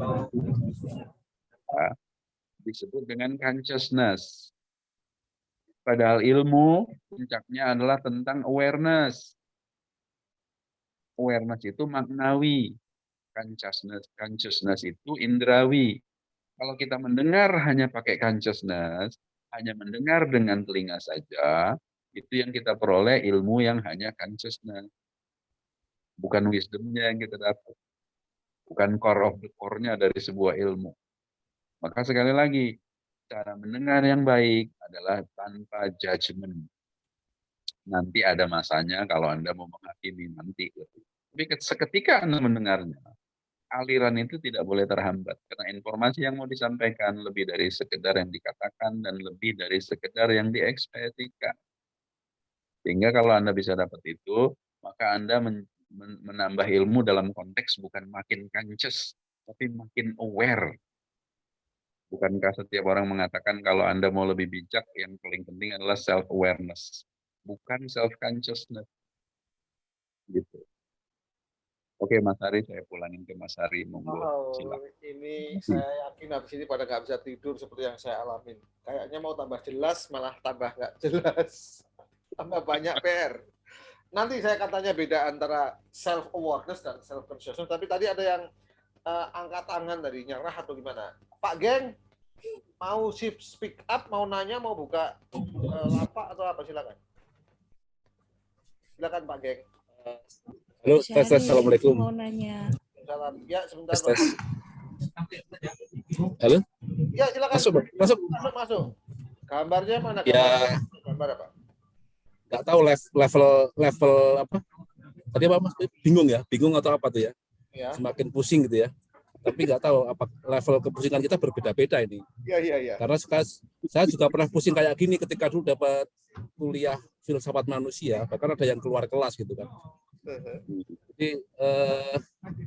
disebut dengan consciousness. Padahal ilmu puncaknya adalah tentang awareness. Awareness itu maknawi. Consciousness itu indrawi. Kalau kita mendengar hanya pakai consciousness, hanya mendengar dengan telinga saja, itu yang kita peroleh ilmu yang hanya consciousness. Bukan wisdomnya yang kita dapat. Bukan core of the core-nya dari sebuah ilmu. Maka sekali lagi, cara mendengar yang baik adalah tanpa judgment. Nanti ada masanya kalau Anda mau menghakimi nanti. Tapi seketika Anda mendengarnya, aliran itu tidak boleh terhambat. Karena informasi yang mau disampaikan lebih dari sekedar yang dikatakan dan lebih dari sekedar yang diekspresikan. Sehingga kalau Anda bisa dapat itu, maka Anda menambah ilmu dalam konteks bukan makin conscious, tapi makin aware. Bukankah setiap orang mengatakan kalau Anda mau lebih bijak, yang paling penting adalah self-awareness. Bukan self-consciousness. Gitu. Oke, Mas Hari, saya pulangin ke Mas Hari. Monggo, silakan. Ini saya yakin habis ini pada nggak bisa tidur seperti yang saya alamin. Kayaknya mau tambah jelas, malah tambah nggak jelas. Tambah banyak PR. Nanti saya katanya beda antara self-awareness dan self-consciousness, tapi tadi ada yang angkat tangan dari nyerah atau gimana. Pak Geng, mau speak up, mau nanya, mau buka lapak atau apa, silakan. Silakan Pak Geng. Halo, tes, assalamualaikum. Mau nanya. Salam. Ya, sebentar. Tes. Halo? Ya, silakan. Masuk. Gambarnya mana? Ya. Gambar apa? Nggak tahu level apa? Tadi apa Mas? Bingung atau apa tuh ya? Ya. Semakin pusing gitu ya. Tapi nggak tahu apa level kepusingan kita berbeda-beda ini. Iya. Karena saya juga pernah pusing kayak gini ketika dulu dapat kuliah filsafat manusia, bahkan ada yang keluar kelas gitu kan. Jadi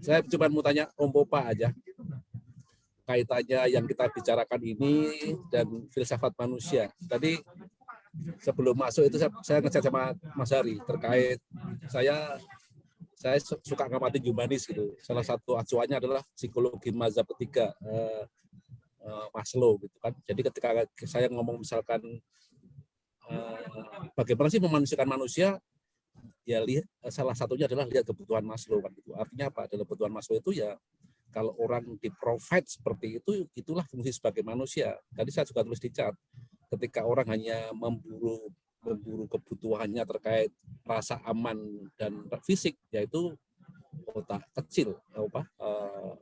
saya cuma mau tanya Om Popa aja kaitannya yang kita bicarakan ini dan filsafat manusia. Tadi sebelum masuk itu saya ngechat sama Mas Hari terkait saya suka ngamati humanis gitu. Salah satu acuannya adalah psikologi mazhab ketiga Maslow gitu kan. Jadi ketika saya ngomong misalkan bagaimana sih memanusiakan manusia, ya lihat salah satunya adalah lihat kebutuhan Maslow kan gitu. Artinya apa? Adalah kebutuhan Maslow itu ya kalau orang di-provide seperti itu, itulah fungsi sebagai manusia. Tadi saya juga tulis di chat, ketika orang hanya memburu kebutuhannya terkait rasa aman dan fisik, yaitu otak kecil,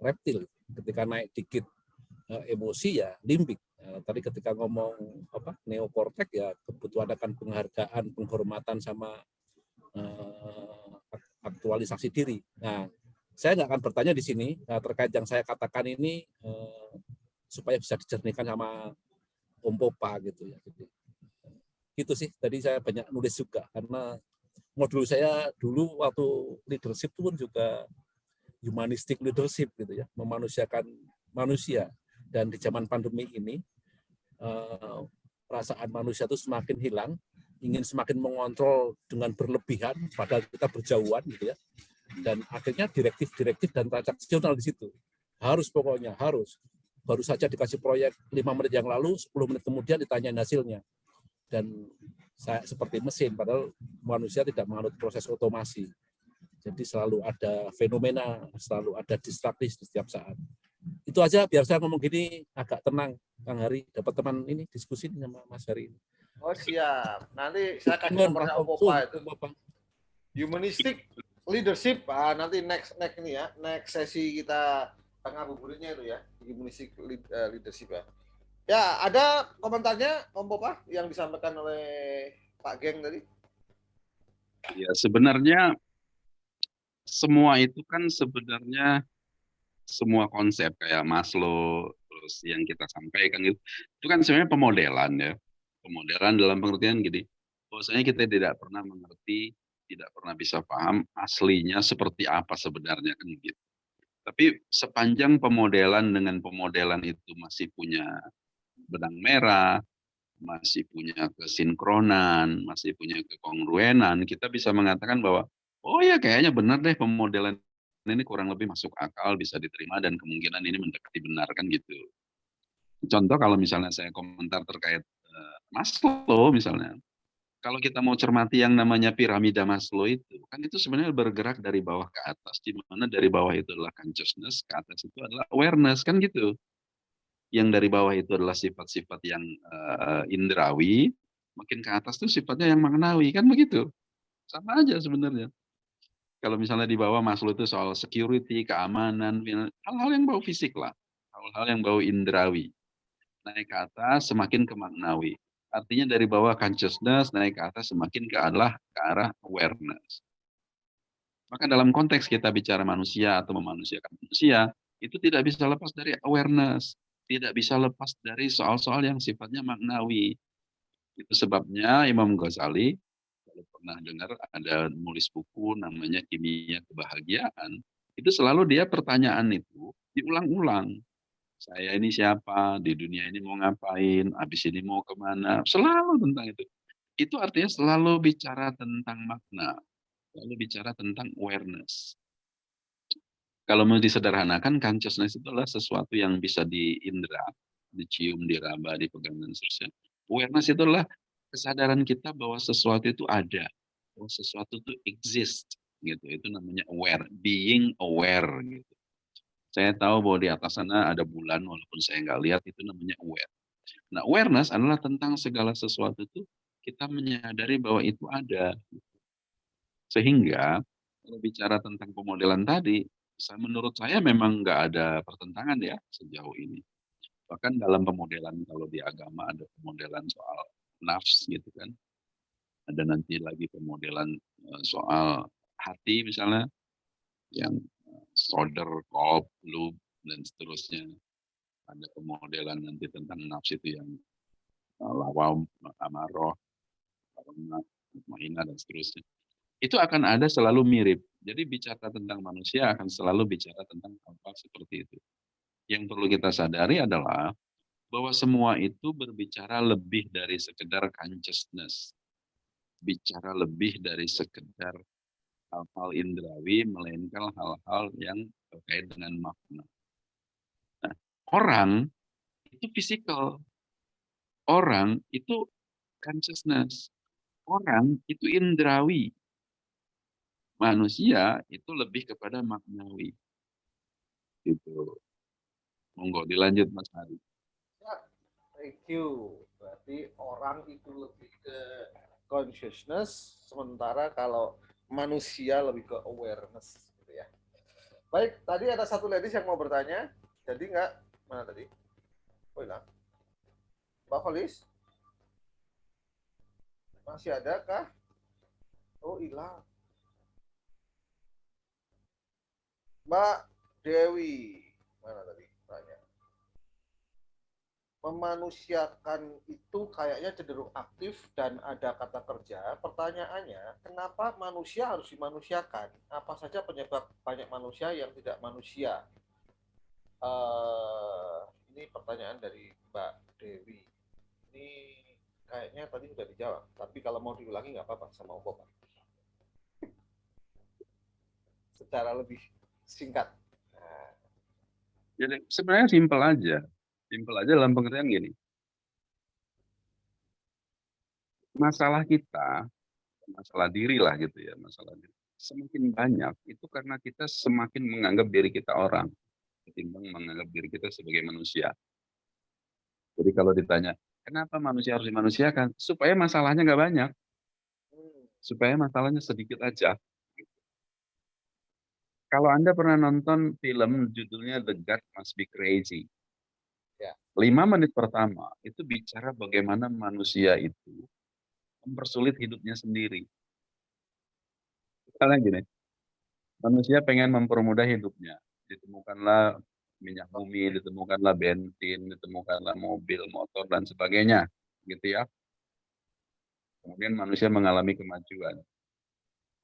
reptil. Ketika naik dikit emosi ya limbik. Tadi ketika ngomong neokortek ya kebutuhan akan penghargaan, penghormatan sama aktualisasi diri. Nah, saya nggak akan bertanya di sini terkait yang saya katakan ini supaya bisa dijernihkan sama Om Popa gitu ya. Gitu sih. Tadi saya banyak nulis juga karena modul saya dulu waktu leadership itu pun juga humanistic leadership gitu ya, memanusiakan manusia. Dan di zaman pandemi ini perasaan manusia itu semakin hilang, ingin semakin mengontrol dengan berlebihan, padahal kita berjauhan gitu ya. Dan akhirnya direktif dan transaksional di situ. Pokoknya harus. Baru saja dikasih proyek 5 menit yang lalu, 10 menit kemudian ditanyain hasilnya. Dan saya seperti mesin, padahal manusia tidak menganut proses otomasi. Jadi selalu ada fenomena, selalu ada distraktif di setiap saat. Itu aja biar saya ngomong gini agak tenang, Kang Hari. Dapat teman ini diskusi sama Mas Hari. Oh siap. Nanti saya kasih nomornya Om Popa itu. Humanistic leadership. Nanti next ini ya. Next sesi kita ngabuburitnya itu ya. Humanistic leadership ya. Ya, ada komentarnya Om Popa yang disampaikan oleh Pak Geng tadi? Ya, sebenarnya semua itu kan sebenarnya semua konsep kayak Maslow, terus yang kita sampaikan itu kan sebenarnya pemodelan ya. Pemodelan dalam pengertian gini, bahwasanya kita tidak pernah mengerti, tidak pernah bisa paham aslinya seperti apa sebenarnya kan gitu. Tapi sepanjang pemodelan dengan pemodelan itu masih punya benang merah, masih punya kesinkronan, masih punya kekongruenan, kita bisa mengatakan bahwa oh ya kayaknya benar deh pemodelan ini kurang lebih masuk akal, bisa diterima dan kemungkinan ini mendekati benar kan gitu. Contoh kalau misalnya saya komentar terkait Maslow misalnya. Kalau kita mau cermati yang namanya piramida Maslow itu, kan itu sebenarnya bergerak dari bawah ke atas, di mana dari bawah itu adalah consciousness, ke atas itu adalah awareness, kan gitu. Yang dari bawah itu adalah sifat-sifat yang indrawi, makin ke atas itu sifatnya yang maknawi, kan begitu. Sama aja sebenarnya. Kalau misalnya di bawah Maslow itu soal security, keamanan, hal-hal yang bau fisik lah, hal-hal yang bau indrawi. Naik ke atas semakin ke maknawi. Artinya dari bawah consciousness naik ke atas semakin ke arah awareness. Maka dalam konteks kita bicara manusia atau memanusiakan manusia, itu tidak bisa lepas dari awareness. Tidak bisa lepas dari soal-soal yang sifatnya maknawi. Itu sebabnya Imam Ghazali, kalau pernah dengar ada nulis buku namanya Kimia Kebahagiaan, itu selalu dia pertanyaan itu diulang-ulang. Saya ini siapa, di dunia ini mau ngapain, habis ini mau kemana, selalu tentang itu. Itu artinya selalu bicara tentang makna, selalu bicara tentang awareness. Kalau mau disederhanakan, consciousness itu adalah sesuatu yang bisa diindra, dicium, diraba, dipegang, dan seterusnya. Awareness itu adalah kesadaran kita bahwa sesuatu itu ada, bahwa sesuatu itu exist, gitu. Itu namanya aware, being aware, gitu. Saya tahu bahwa di atas sana ada bulan, walaupun saya nggak lihat, itu namanya aware. Nah, awareness adalah tentang segala sesuatu itu, kita menyadari bahwa itu ada. Sehingga, kalau bicara tentang pemodelan tadi, menurut saya memang nggak ada pertentangan ya sejauh ini. Bahkan dalam pemodelan, kalau di agama ada pemodelan soal nafs gitu kan. Ada nanti lagi pemodelan soal hati misalnya, yang Soder, Kolb, Lub, dan seterusnya. Ada pemodelan nanti tentang nafsu itu yang lawam, amaroh, mutmainah, dan seterusnya. Itu akan ada selalu mirip. Jadi bicara tentang manusia akan selalu bicara tentang hal seperti itu. Yang perlu kita sadari adalah bahwa semua itu berbicara lebih dari sekedar consciousness. Bicara lebih dari sekedar hal-hal indrawi, melainkan hal-hal yang terkait dengan makna. Nah, orang itu physical. Orang itu consciousness. Orang itu indrawi. Manusia itu lebih kepada maknawi. Gitu. Monggo dilanjut Mas Hari. Ya, thank you. Berarti orang itu lebih ke consciousness, sementara kalau manusia lebih ke awareness, gitu ya. Baik, tadi ada satu ladies yang mau bertanya. Jadi nggak, mana tadi? Oh, hilang. Mbak Kholis? Masih ada kah? Oh, hilang. Mbak Dewi, mana tadi? Tanya. Memanusiakan itu kayaknya cenderung aktif dan ada kata kerja. Pertanyaannya, kenapa manusia harus dimanusiakan? Apa saja penyebab banyak manusia yang tidak manusia? Ini pertanyaan dari Mbak Dewi. Ini kayaknya tadi sudah dijawab, tapi kalau mau diulangi nggak apa-apa sama Om Pak. Secara lebih singkat. Nah. Jadi sebenarnya simpel aja. Simpel aja dalam pengertian gini. Masalah kita, masalah diri lah gitu ya, masalah diri. Semakin banyak itu karena kita semakin menganggap diri kita orang ketimbang menganggap diri kita sebagai manusia. Jadi kalau ditanya, kenapa manusia harus dimanusiakan? Supaya masalahnya nggak banyak. Supaya masalahnya sedikit aja. Kalau Anda pernah nonton film judulnya The God Must Be Crazy. Ya. 5 menit pertama itu bicara bagaimana manusia itu mempersulit hidupnya sendiri. Misalnya gini, manusia pengen mempermudah hidupnya. Ditemukanlah minyak bumi, ditemukanlah bensin, ditemukanlah mobil, motor, dan sebagainya. Gitu ya. Kemudian manusia mengalami kemajuan.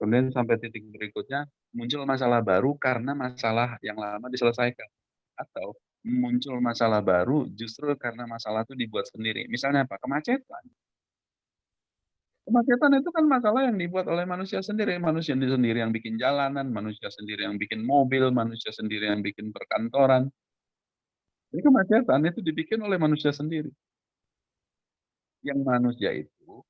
Kemudian sampai titik berikutnya muncul masalah baru karena masalah yang lama diselesaikan. Atau muncul masalah baru justru karena masalah itu dibuat sendiri. Misalnya apa? Kemacetan. Kemacetan itu kan masalah yang dibuat oleh manusia sendiri. Manusia sendiri yang bikin jalanan, manusia sendiri yang bikin mobil, manusia sendiri yang bikin perkantoran. Jadi kemacetan itu dibikin oleh manusia sendiri. Yang manusia itu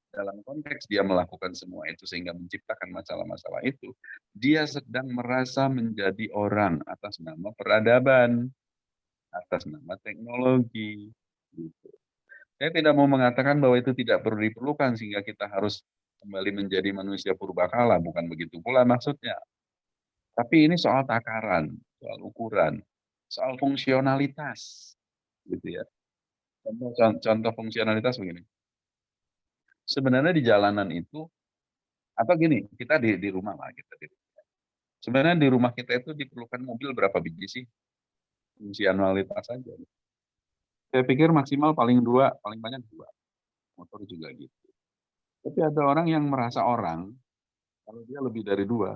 dalam konteks dia melakukan semua itu sehingga menciptakan masalah-masalah itu, dia sedang merasa menjadi orang atas nama peradaban, atas nama teknologi. Gitu. Saya tidak mau mengatakan bahwa itu tidak perlu diperlukan sehingga kita harus kembali menjadi manusia purbakala, bukan begitu pula maksudnya. Tapi ini soal takaran, soal ukuran, soal fungsionalitas, gitu ya. Contoh fungsionalitas begini. Sebenarnya di jalanan itu, atau gini, kita di rumah lah, sebenarnya di rumah kita itu diperlukan mobil berapa biji sih? Fungsionalitas saja. Saya pikir maksimal paling 2, paling banyak 2. Motor juga gitu. Tapi ada orang yang merasa orang, kalau dia lebih dari 2.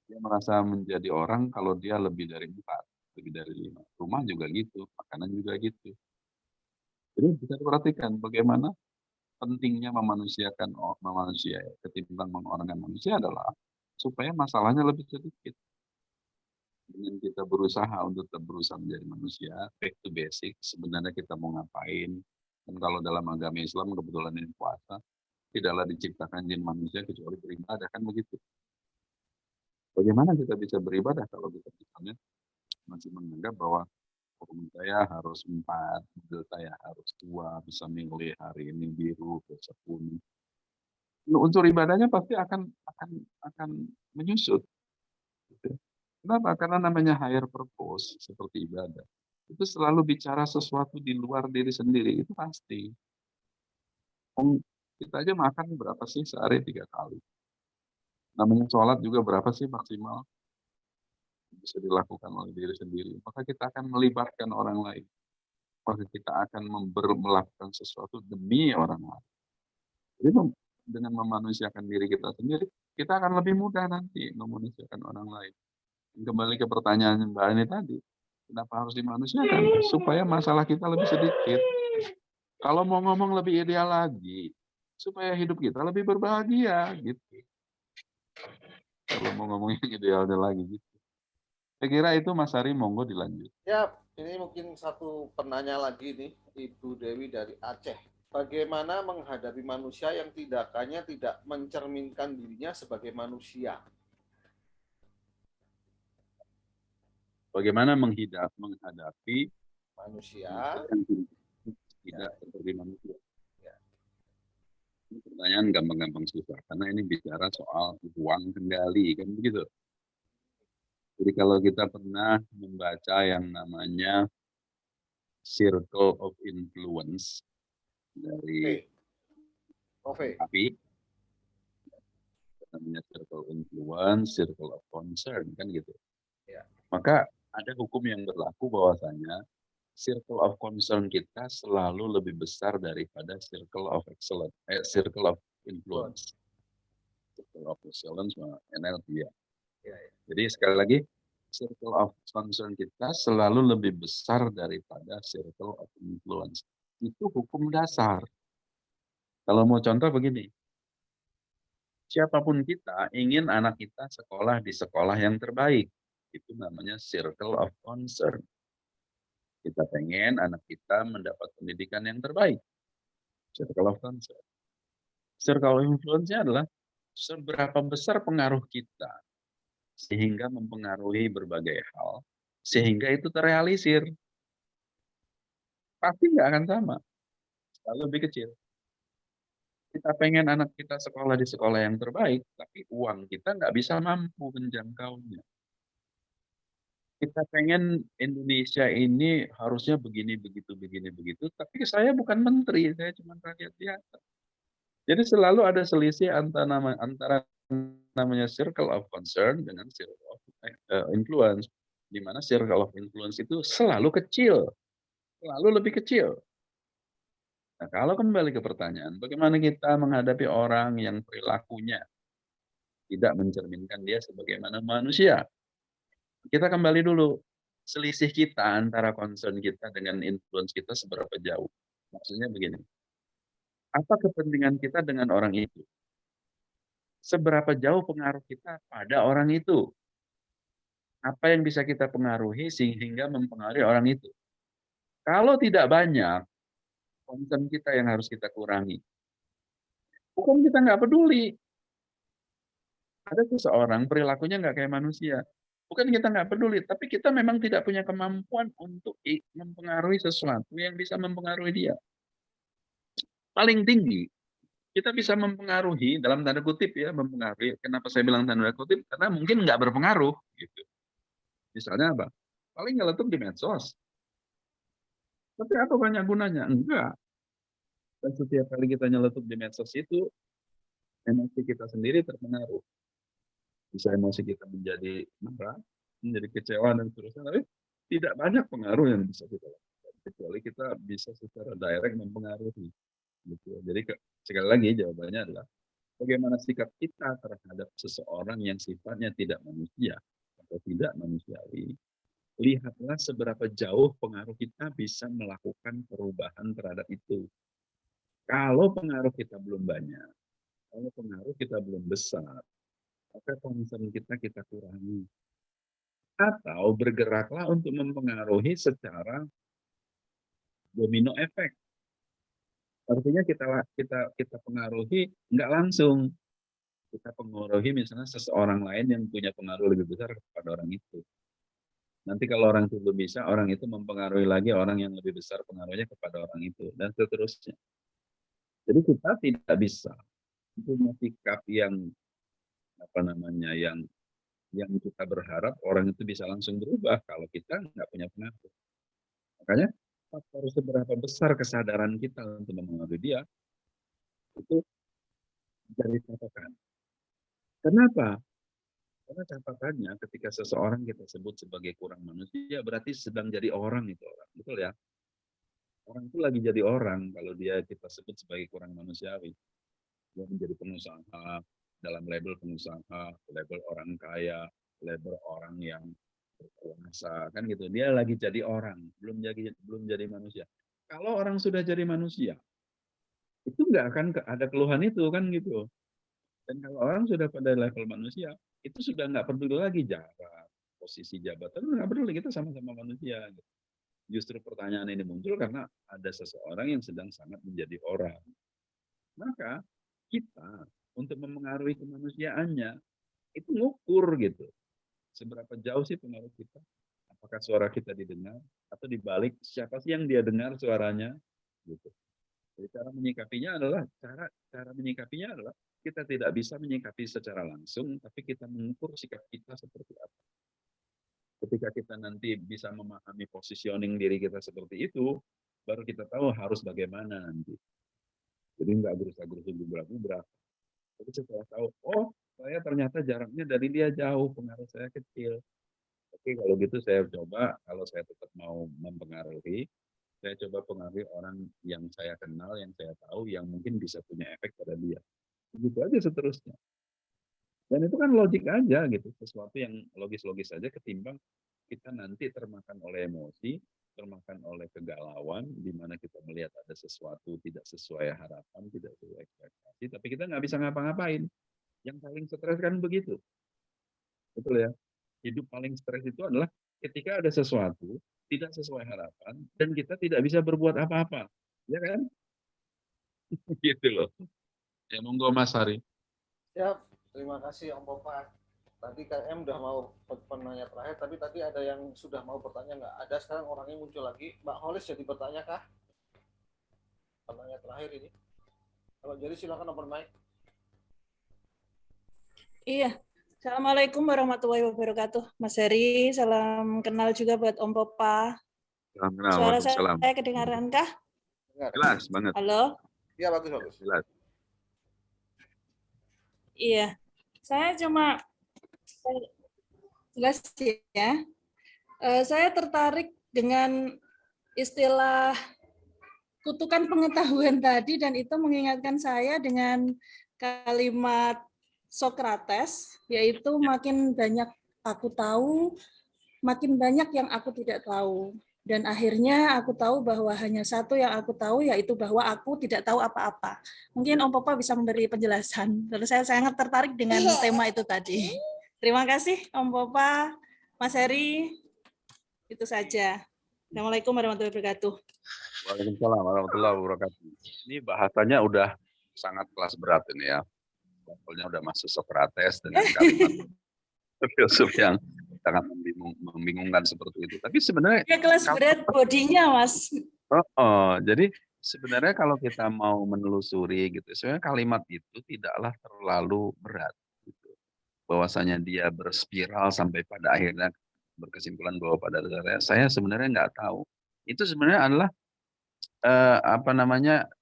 Dia merasa menjadi orang kalau dia lebih dari 4, lebih dari 5. Rumah juga gitu, makanan juga gitu. Jadi bisa diperhatikan bagaimana pentingnya memanusiakan manusia ketimbang mengorangkan manusia adalah supaya masalahnya lebih sedikit. Dengan kita berusaha untuk tetap berusaha menjadi manusia, back to basic, sebenarnya kita mau ngapain. Dan kalau dalam agama Islam kebetulan ini puasa, tidaklah diciptakan jin manusia kecuali beribadah, kan begitu. Bagaimana kita bisa beribadah kalau kita misalnya masih menganggap bahwa hukum saya harus 4, mobil saya harus 2, bisa milih hari ini biru, besok kuning. Unsur ibadahnya pasti akan menyusut. Gitu. Kenapa? Karena namanya higher purpose seperti ibadah. Itu selalu bicara sesuatu di luar diri sendiri, itu pasti. Kita aja makan berapa sih sehari 3 kali. Namanya sholat juga berapa sih maksimal bisa dilakukan oleh diri sendiri. Maka kita akan melibatkan orang lain. Maka kita akan melakukan sesuatu demi orang lain. Jadi dengan memanusiakan diri kita sendiri, kita akan lebih mudah nanti memanusiakan orang lain. Kembali ke pertanyaan Mbak Ani tadi, kenapa harus dimanusiakan? Supaya masalah kita lebih sedikit. Kalau mau ngomong lebih ideal lagi, supaya hidup kita lebih berbahagia gitu. Kalau mau ngomong yang idealnya lagi gitu. Saya kira itu Mas Ari, monggo dilanjut. Ya, ini mungkin satu penanya lagi nih, Ibu Dewi dari Aceh. Bagaimana menghadapi manusia yang tindakannya tidak mencerminkan dirinya sebagai manusia? Bagaimana menghadapi Manusia yang tidak seperti manusia? Ini pertanyaan gampang-gampang susah, karena ini bicara soal uang kendali, kan begitu. Jadi kalau kita pernah membaca yang namanya Circle of Influence dari API, namanya Circle Influence, Circle of Concern, kan gitu. Ya. Maka ada hukum yang berlaku bahwasanya Circle of Concern kita selalu lebih besar daripada Circle of Excellence, Circle of Influence. Circle of Excellence, NLP ya. Jadi sekali lagi, Circle of Concern kita selalu lebih besar daripada Circle of Influence. Itu hukum dasar. Kalau mau contoh begini, siapapun kita ingin anak kita sekolah di sekolah yang terbaik. Itu namanya Circle of Concern. Kita pengen anak kita mendapat pendidikan yang terbaik. Circle of Concern. Circle of Influence-nya adalah seberapa besar pengaruh kita sehingga mempengaruhi berbagai hal, sehingga itu terrealisir. Pasti nggak akan sama, selalu lebih kecil. Kita pengen anak kita sekolah di sekolah yang terbaik, tapi uang kita nggak bisa mampu menjangkaunya. Kita pengen Indonesia ini harusnya begini, begitu, tapi saya bukan menteri, saya cuma rakyat biasa. Jadi selalu ada selisih antara namanya circle of concern dengan circle of influence, di mana circle of influence itu selalu kecil, selalu lebih kecil. Nah, kalau kembali ke pertanyaan, bagaimana kita menghadapi orang yang perilakunya tidak mencerminkan dia sebagaimana manusia? Kita kembali dulu, selisih kita antara concern kita dengan influence kita seberapa jauh? Maksudnya begini, apa kepentingan kita dengan orang itu? Seberapa jauh pengaruh kita pada orang itu? Apa yang bisa kita pengaruhi sehingga mempengaruhi orang itu? Kalau tidak banyak, concern kita yang harus kita kurangi. Bukan kita nggak peduli. Ada seseorang perilakunya nggak kayak manusia. Bukan kita nggak peduli, tapi kita memang tidak punya kemampuan untuk mempengaruhi sesuatu yang bisa mempengaruhi dia. Paling tinggi, kita bisa mempengaruhi, dalam tanda kutip ya, mempengaruhi. Kenapa saya bilang tanda kutip? Karena mungkin nggak berpengaruh. Gitu. Misalnya apa? Paling nyeletuk di medsos. Tapi apa banyak gunanya? Enggak. Dan setiap kali kita nyeletuk di medsos itu, emosi kita sendiri terpengaruh. Bisa emosi kita menjadi marah, menjadi kecewa dan seterusnya, tapi tidak banyak pengaruh yang bisa kita lakukan. Kecuali kita bisa secara direct mempengaruhi. Gitu. Jadi sekali lagi jawabannya adalah bagaimana sikap kita terhadap seseorang yang sifatnya tidak manusia atau tidak manusiawi. Lihatlah seberapa jauh pengaruh kita bisa melakukan perubahan terhadap itu. Kalau pengaruh kita belum banyak, kalau pengaruh kita belum besar, maka concern kita kurangi. Atau bergeraklah untuk mempengaruhi secara domino efek. Artinya kita pengaruhi nggak langsung. Kita pengaruhi misalnya seseorang lain yang punya pengaruh lebih besar kepada orang itu. Nanti kalau orang itu belum bisa, orang itu mempengaruhi lagi orang yang lebih besar pengaruhnya kepada orang itu, dan seterusnya. Jadi kita tidak bisa punya sikap yang yang kita berharap orang itu bisa langsung berubah kalau kita nggak punya pengaruh. Makanya harus seberapa besar kesadaran kita untuk mempengaruhi dia itu jadi catatan. Kenapa? Karena catatannya ketika seseorang kita sebut sebagai kurang manusia berarti sedang jadi orang itu orang, betul ya? Orang itu lagi jadi orang kalau dia kita sebut sebagai kurang manusiawi. Dia menjadi pengusaha, dalam label pengusaha, label orang kaya, label orang yang berkuasa, kan gitu. Dia lagi jadi orang, belum jadi manusia. Kalau orang sudah jadi manusia, itu nggak akan ada keluhan itu kan gitu. Dan kalau orang sudah pada level manusia, itu sudah nggak peduli lagi jarak, posisi jabatan, nggak peduli, kita sama-sama manusia. Gitu. Justru pertanyaan ini muncul karena ada seseorang yang sedang sangat menjadi orang. Maka kita untuk mempengaruhi kemanusiaannya itu ngukur gitu. Seberapa jauh sih pengaruh kita? Apakah suara kita didengar atau dibalik siapa sih yang dia dengar suaranya? Gitu. Jadi cara menyikapinya adalah kita tidak bisa menyikapi secara langsung, tapi kita mengukur sikap kita seperti apa. Ketika kita nanti bisa memahami positioning diri kita seperti itu, baru kita tahu harus bagaimana nanti. Jadi nggak gerusa-gerusu gubrak-gubrak. Tapi setelah tahu, oh saya ternyata jaraknya dari dia jauh, pengaruh saya kecil. Oke, kalau gitu saya coba, kalau saya tetap mau mempengaruhi, saya coba pengaruhi orang yang saya kenal, yang saya tahu, yang mungkin bisa punya efek pada dia. Begitu aja seterusnya. Dan itu kan logik aja gitu, sesuatu yang logis-logis aja ketimbang kita nanti termakan oleh emosi, termakan oleh kegalauan, di mana kita melihat ada sesuatu tidak sesuai harapan, tidak sesuai ekspektasi, tapi kita nggak bisa ngapa-ngapain. Yang paling stres kan begitu. Betul ya? Hidup paling stres itu adalah ketika ada sesuatu tidak sesuai harapan dan kita tidak bisa berbuat apa-apa. Ya kan? Gitu loh. Ya monggo Mas Hari. Siap, terima kasih Om Popa. Tadi KM udah mau penanya terakhir, tapi tadi ada yang sudah mau bertanya nggak? Ada, sekarang orangnya muncul lagi. Mbak Holis jadi bertanya kah? Penanya terakhir ini. Kalau jadi silakan open mic. Iya. Assalamualaikum warahmatullahi wabarakatuh. Mas Heri, salam kenal juga buat Om Popa. Salam kenal. Suara saya kedengaran kah? Jelas banget. Halo? Iya, bagus. Jelas. Iya. Saya cuma jelas ya. Saya tertarik dengan istilah kutukan pengetahuan tadi dan itu mengingatkan saya dengan kalimat Socrates, yaitu makin banyak aku tahu, makin banyak yang aku tidak tahu. Dan akhirnya aku tahu bahwa hanya satu yang aku tahu, yaitu bahwa aku tidak tahu apa-apa. Mungkin Om Popa bisa memberi penjelasan. Terus saya sangat tertarik dengan tema itu tadi. Terima kasih Om Popa, Mas Heri. Itu saja. Assalamualaikum warahmatullahi wabarakatuh. Waalaikumsalam warahmatullahi wabarakatuh. Ini bahasanya udah sangat kelas berat ini ya. Levelnya udah masuk Sokrates dengan kalimat filsuf yang sangat membingungkan seperti itu. Tapi sebenarnya Ya kelas berat bodinya, Mas. jadi sebenarnya kalau kita mau menelusuri gitu, sebenarnya kalimat itu tidaklah terlalu berat. Gitu. Bahwasanya dia berspiral sampai pada akhirnya berkesimpulan bahwa pada dasarnya saya sebenarnya nggak tahu. Itu sebenarnya adalah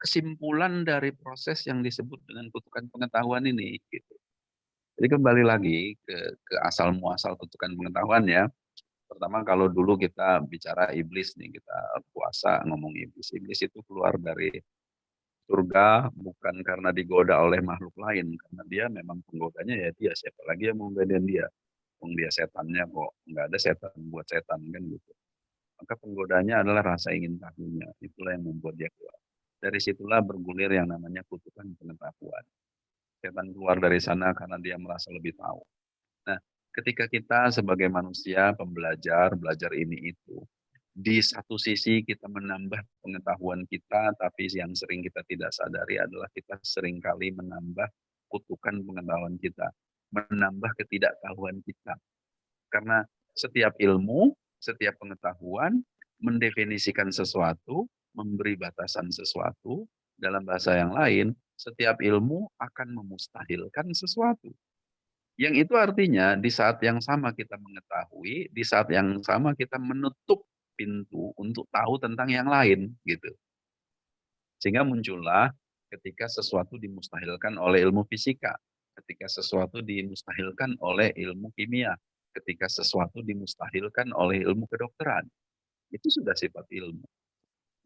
kesimpulan dari proses yang disebut dengan kutukan pengetahuan ini. Gitu. Jadi kembali lagi ke asal muasal kutukan pengetahuan ya. Pertama kalau dulu kita bicara iblis nih, kita puasa ngomong iblis. Iblis itu keluar dari surga bukan karena digoda oleh makhluk lain, karena dia memang penggodanya ya dia, siapa lagi yang menggodain dia? Wong dia setannya kok, nggak ada setan buat setan kan gitu. Maka penggodanya adalah rasa ingin tahunya, itulah yang membuat dia keluar. Dari situlah bergulir yang namanya kutukan pengetahuan. Setan keluar dari sana karena dia merasa lebih tahu. Nah, ketika kita sebagai manusia pembelajar, belajar ini itu, di satu sisi kita menambah pengetahuan kita, tapi yang sering kita tidak sadari adalah kita seringkali menambah kutukan pengetahuan kita, menambah ketidaktahuan kita. Karena setiap ilmu, setiap pengetahuan mendefinisikan sesuatu, memberi batasan sesuatu, dalam bahasa yang lain, setiap ilmu akan memustahilkan sesuatu. Yang itu artinya di saat yang sama kita mengetahui, di saat yang sama kita menutup pintu untuk tahu tentang yang lain gitu. Sehingga muncullah ketika sesuatu dimustahilkan oleh ilmu fisika, ketika sesuatu dimustahilkan oleh ilmu kimia, ketika sesuatu dimustahilkan oleh ilmu kedokteran. Itu sudah sifat ilmu.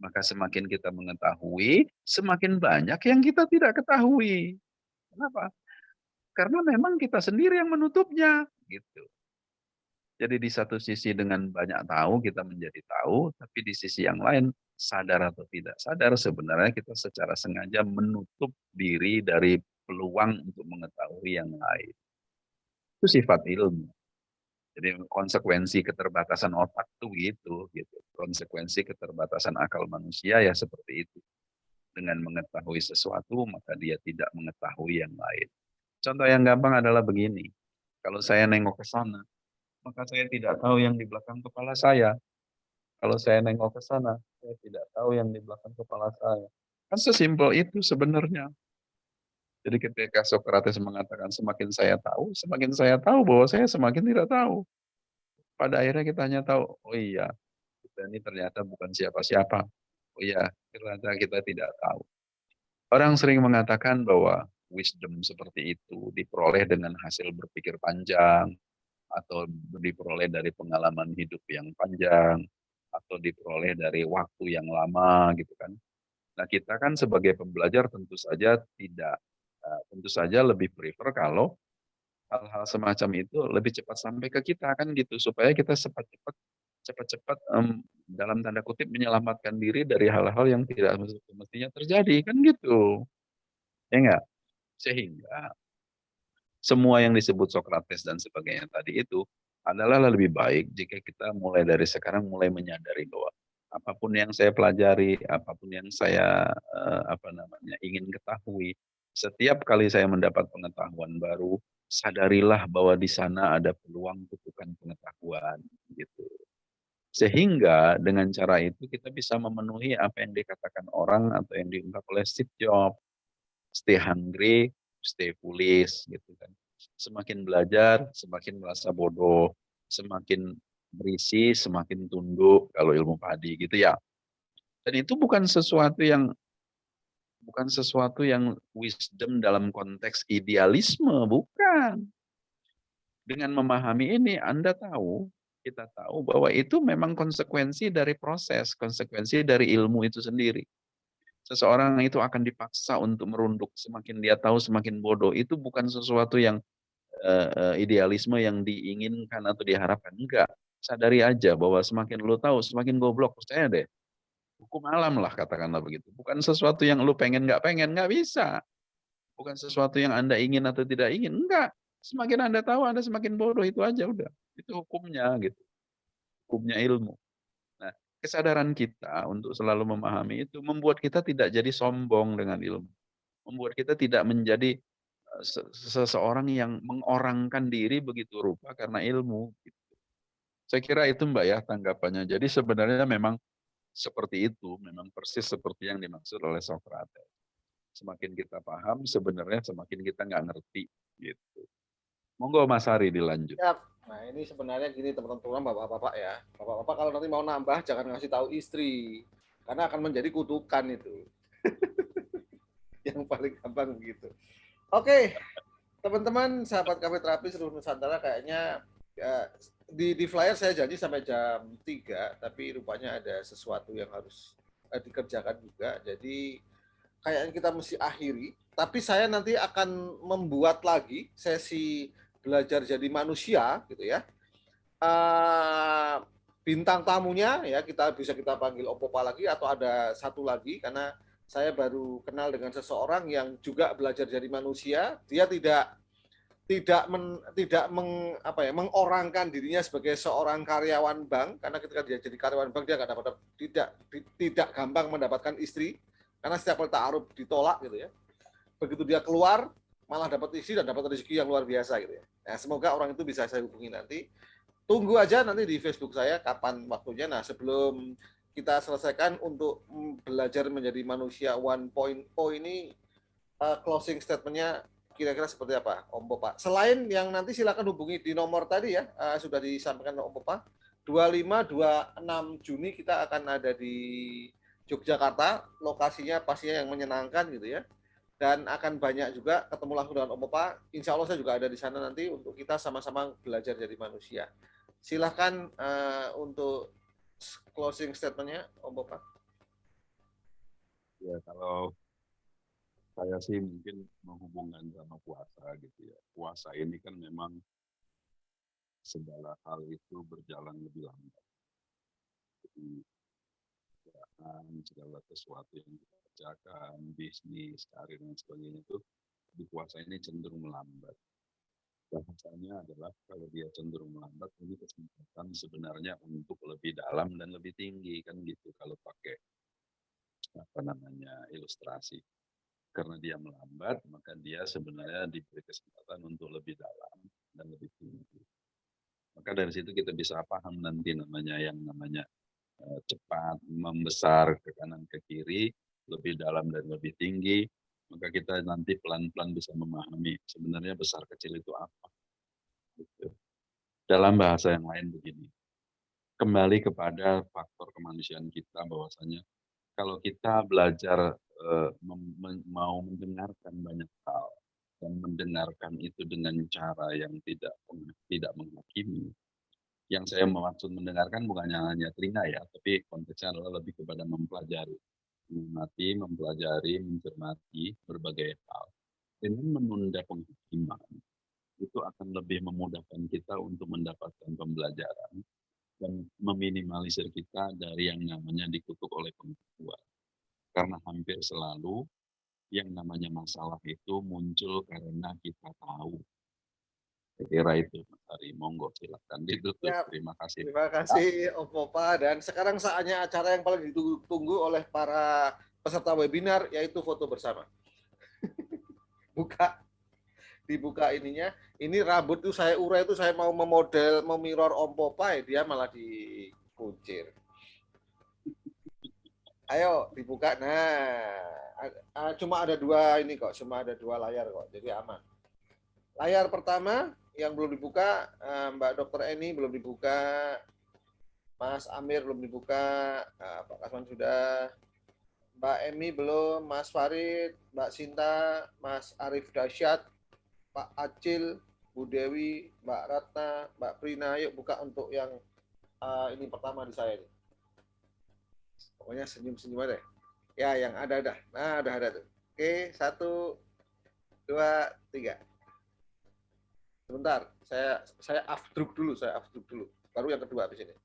Maka semakin kita mengetahui, semakin banyak yang kita tidak ketahui. Kenapa? Karena memang kita sendiri yang menutupnya gitu. Jadi di satu sisi dengan banyak tahu kita menjadi tahu, tapi di sisi yang lain sadar atau tidak sadar sebenarnya kita secara sengaja menutup diri dari peluang untuk mengetahui yang lain. Itu sifat ilmu. Jadi konsekuensi keterbatasan otak itu gitu. Konsekuensi keterbatasan akal manusia ya seperti itu. Dengan mengetahui sesuatu maka dia tidak mengetahui yang lain. Contoh yang gampang adalah begini. Kalau saya nengok ke sana, maka saya tidak tahu yang di belakang kepala saya. Kalau saya nengok ke sana, saya tidak tahu yang di belakang kepala saya. Kan sesimpel itu sebenarnya. Jadi ketika Sokrates mengatakan semakin saya tahu bahwa saya semakin tidak tahu. Pada akhirnya kita hanya tahu, oh iya, kita ini ternyata bukan siapa-siapa. Oh iya, ternyata kita tidak tahu. Orang sering mengatakan bahwa wisdom seperti itu diperoleh dengan hasil berpikir panjang, atau diperoleh dari pengalaman hidup yang panjang, atau diperoleh dari waktu yang lama gitu kan. Nah kita kan sebagai pembelajar tentu saja tidak, tentu saja lebih prefer kalau hal-hal semacam itu lebih cepat sampai ke kita kan gitu, supaya kita cepat-cepat dalam tanda kutip menyelamatkan diri dari hal-hal yang tidak mestinya terjadi kan gitu, ya enggak? Sehingga semua yang disebut Sokrates dan sebagainya tadi itu adalah lebih baik jika kita mulai dari sekarang mulai menyadari bahwa apapun yang saya pelajari, apapun yang saya ingin ketahui, setiap kali saya mendapat pengetahuan baru, sadarilah bahwa di sana ada peluang kutukan pengetahuan gitu. Sehingga dengan cara itu kita bisa memenuhi apa yang dikatakan orang atau yang diungkap oleh Steve Jobs, stay hungry, stay foolish gitu kan. Semakin belajar, semakin merasa bodoh, semakin berisi, semakin tunduk kalau ilmu padi gitu ya. Dan itu bukan sesuatu yang wisdom dalam konteks idealisme, bukan. Dengan memahami ini Anda tahu, kita tahu bahwa itu memang konsekuensi dari proses, konsekuensi dari ilmu itu sendiri. Seseorang itu akan dipaksa untuk merunduk, semakin dia tahu semakin bodoh. Itu bukan sesuatu yang idealisme yang diinginkan atau diharapkan. Enggak. Sadari aja bahwa semakin lu tahu, semakin goblok. Percaya deh. Hukum alam lah katakanlah begitu. Bukan sesuatu yang lu pengen, nggak bisa. Bukan sesuatu yang Anda ingin atau tidak ingin. Enggak. Semakin Anda tahu, Anda semakin bodoh. Itu aja udah. Itu hukumnya gitu. Hukumnya ilmu. Nah, kesadaran kita untuk selalu memahami itu membuat kita tidak jadi sombong dengan ilmu. Membuat kita tidak menjadi seseorang yang mengorangkan diri begitu rupa karena ilmu. Gitu. Saya kira itu Mbak ya tanggapannya. Jadi sebenarnya memang seperti itu, memang persis seperti yang dimaksud oleh Socrates. Semakin kita paham, sebenarnya semakin kita nggak ngerti. Gitu. Monggo Mas Hari dilanjut. Siap. Nah ini sebenarnya gini teman-teman bapak-bapak ya. Bapak-bapak kalau nanti mau nambah jangan ngasih tahu istri. Karena akan menjadi kutukan itu. Yang paling gampang begitu. Oke, teman-teman sahabat Cafe Terapi seluruh Nusantara kayaknya ya, di flyer saya janji sampai jam 3, tapi rupanya ada sesuatu yang harus dikerjakan juga. Jadi kayaknya kita mesti akhiri. Tapi saya nanti akan membuat lagi sesi belajar jadi manusia gitu ya. Bintang tamunya ya kita panggil Om Popa lagi atau ada satu lagi karena saya baru kenal dengan seseorang yang juga belajar jadi manusia. Dia tidak mengorangkan dirinya sebagai seorang karyawan bank karena ketika dia jadi karyawan bank dia tidak gampang mendapatkan istri karena setiap kali ta'aruf ditolak gitu ya. Begitu dia keluar malah dapat istri dan dapat rezeki yang luar biasa gitu ya. Nah, semoga orang itu bisa saya hubungi nanti. Tunggu aja nanti di Facebook saya kapan waktunya. Nah, sebelum kita selesaikan untuk belajar menjadi manusia 1.0 ini closing statement-nya kira-kira seperti apa, Om Popa? Selain yang nanti silakan hubungi di nomor tadi ya, sudah disampaikan Om Popa. 25-26 Juni kita akan ada di Yogyakarta, lokasinya pastinya yang menyenangkan gitu ya. Dan akan banyak juga ketemu langsung dengan Om Popa. Insya Allah saya juga ada di sana nanti untuk kita sama-sama belajar jadi manusia. Silahkan untuk closing statement-nya, Om Popa. Ya, kalau saya sih mungkin menghubungkan sama puasa gitu ya. Puasa ini kan memang segala hal itu berjalan lebih lambat. Jadi, segala sesuatu yang kita kerjakan, bisnis, karir, dan sebagainya itu di puasa ini cenderung melambat. Bahasanya adalah kalau dia cenderung melambat, ini kesempatan sebenarnya untuk lebih dalam dan lebih tinggi kan gitu kalau pakai ilustrasi. Karena dia melambat, maka dia sebenarnya diberi kesempatan untuk lebih dalam dan lebih tinggi. Maka dari situ kita bisa paham nanti yang namanya cepat, membesar ke kanan ke kiri, lebih dalam dan lebih tinggi, maka kita nanti pelan-pelan bisa memahami sebenarnya besar kecil itu apa. Gitu. Dalam bahasa yang lain begini, kembali kepada faktor kemanusiaan kita bahwasanya kalau kita belajar mau mendengarkan banyak hal dan mendengarkan itu dengan cara yang tidak menghakimi. Yang saya maksud mendengarkan bukan hanya telinga ya, tapi konteksnya adalah lebih kepada mempelajari, mencermati berbagai hal. Dengan menunda penghakiman, itu akan lebih memudahkan kita untuk mendapatkan pembelajaran dan meminimalisir kita dari yang namanya dikutuk oleh pengetahuan. Karena hampir selalu yang namanya masalah itu muncul karena kita tahu. Saya kira itu Mas Ari, monggo silakan ditutup. Ya, terima kasih. Terima kasih Om Popa. Dan sekarang saatnya acara yang paling ditunggu oleh para peserta webinar yaitu foto bersama. Dibuka ininya. Ini rambut itu saya urai itu saya mau memirror Om Popa, dia malah dikuncir. Ayo dibuka. Nah, cuma ada dua ini kok, cuma ada dua layar kok, jadi aman. Layar pertama yang belum dibuka, Mbak Dr. Eni belum dibuka, Mas Amir belum dibuka, Pak Kasman sudah, Mbak Emi belum, Mas Farid, Mbak Sinta, Mas Arif Dasyat, Pak Acil, Bu Dewi, Mbak Ratna, Mbak Prina, yuk buka untuk yang ini pertama di saya. Pokoknya senyum-senyum aja. Ya, yang ada. Nah, ada tuh. Oke, 1, 2, 3. Sebentar, saya afdruk dulu. Baru yang kedua habis ini.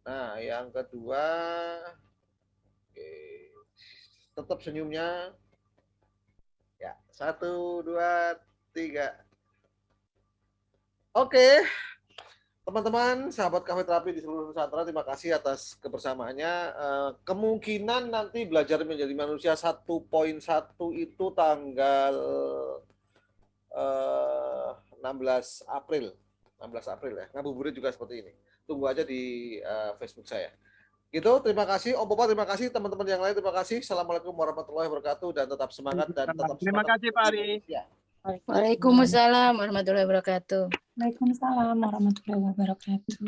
Nah, yang kedua, oke. Tetap senyumnya. Ya, 1, 2, 3. Oke. teman-teman, sahabat Cafe Terapi di seluruh Nusantara, terima kasih atas kebersamaannya. Kemungkinan nanti belajar menjadi manusia 1.1 itu tanggal 16 April. 16 April ya. Ngabuburit juga seperti ini. Tunggu aja di Facebook saya. Gitu, terima kasih Om Popa, terima kasih teman-teman yang lain, terima kasih. Assalamualaikum warahmatullahi wabarakatuh dan tetap semangat dan tetap Terima semangat. kasih Pak Ari. Ya. Waalaikumsalam warahmatullahi wabarakatuh. Waalaikumsalam warahmatullahi wabarakatuh.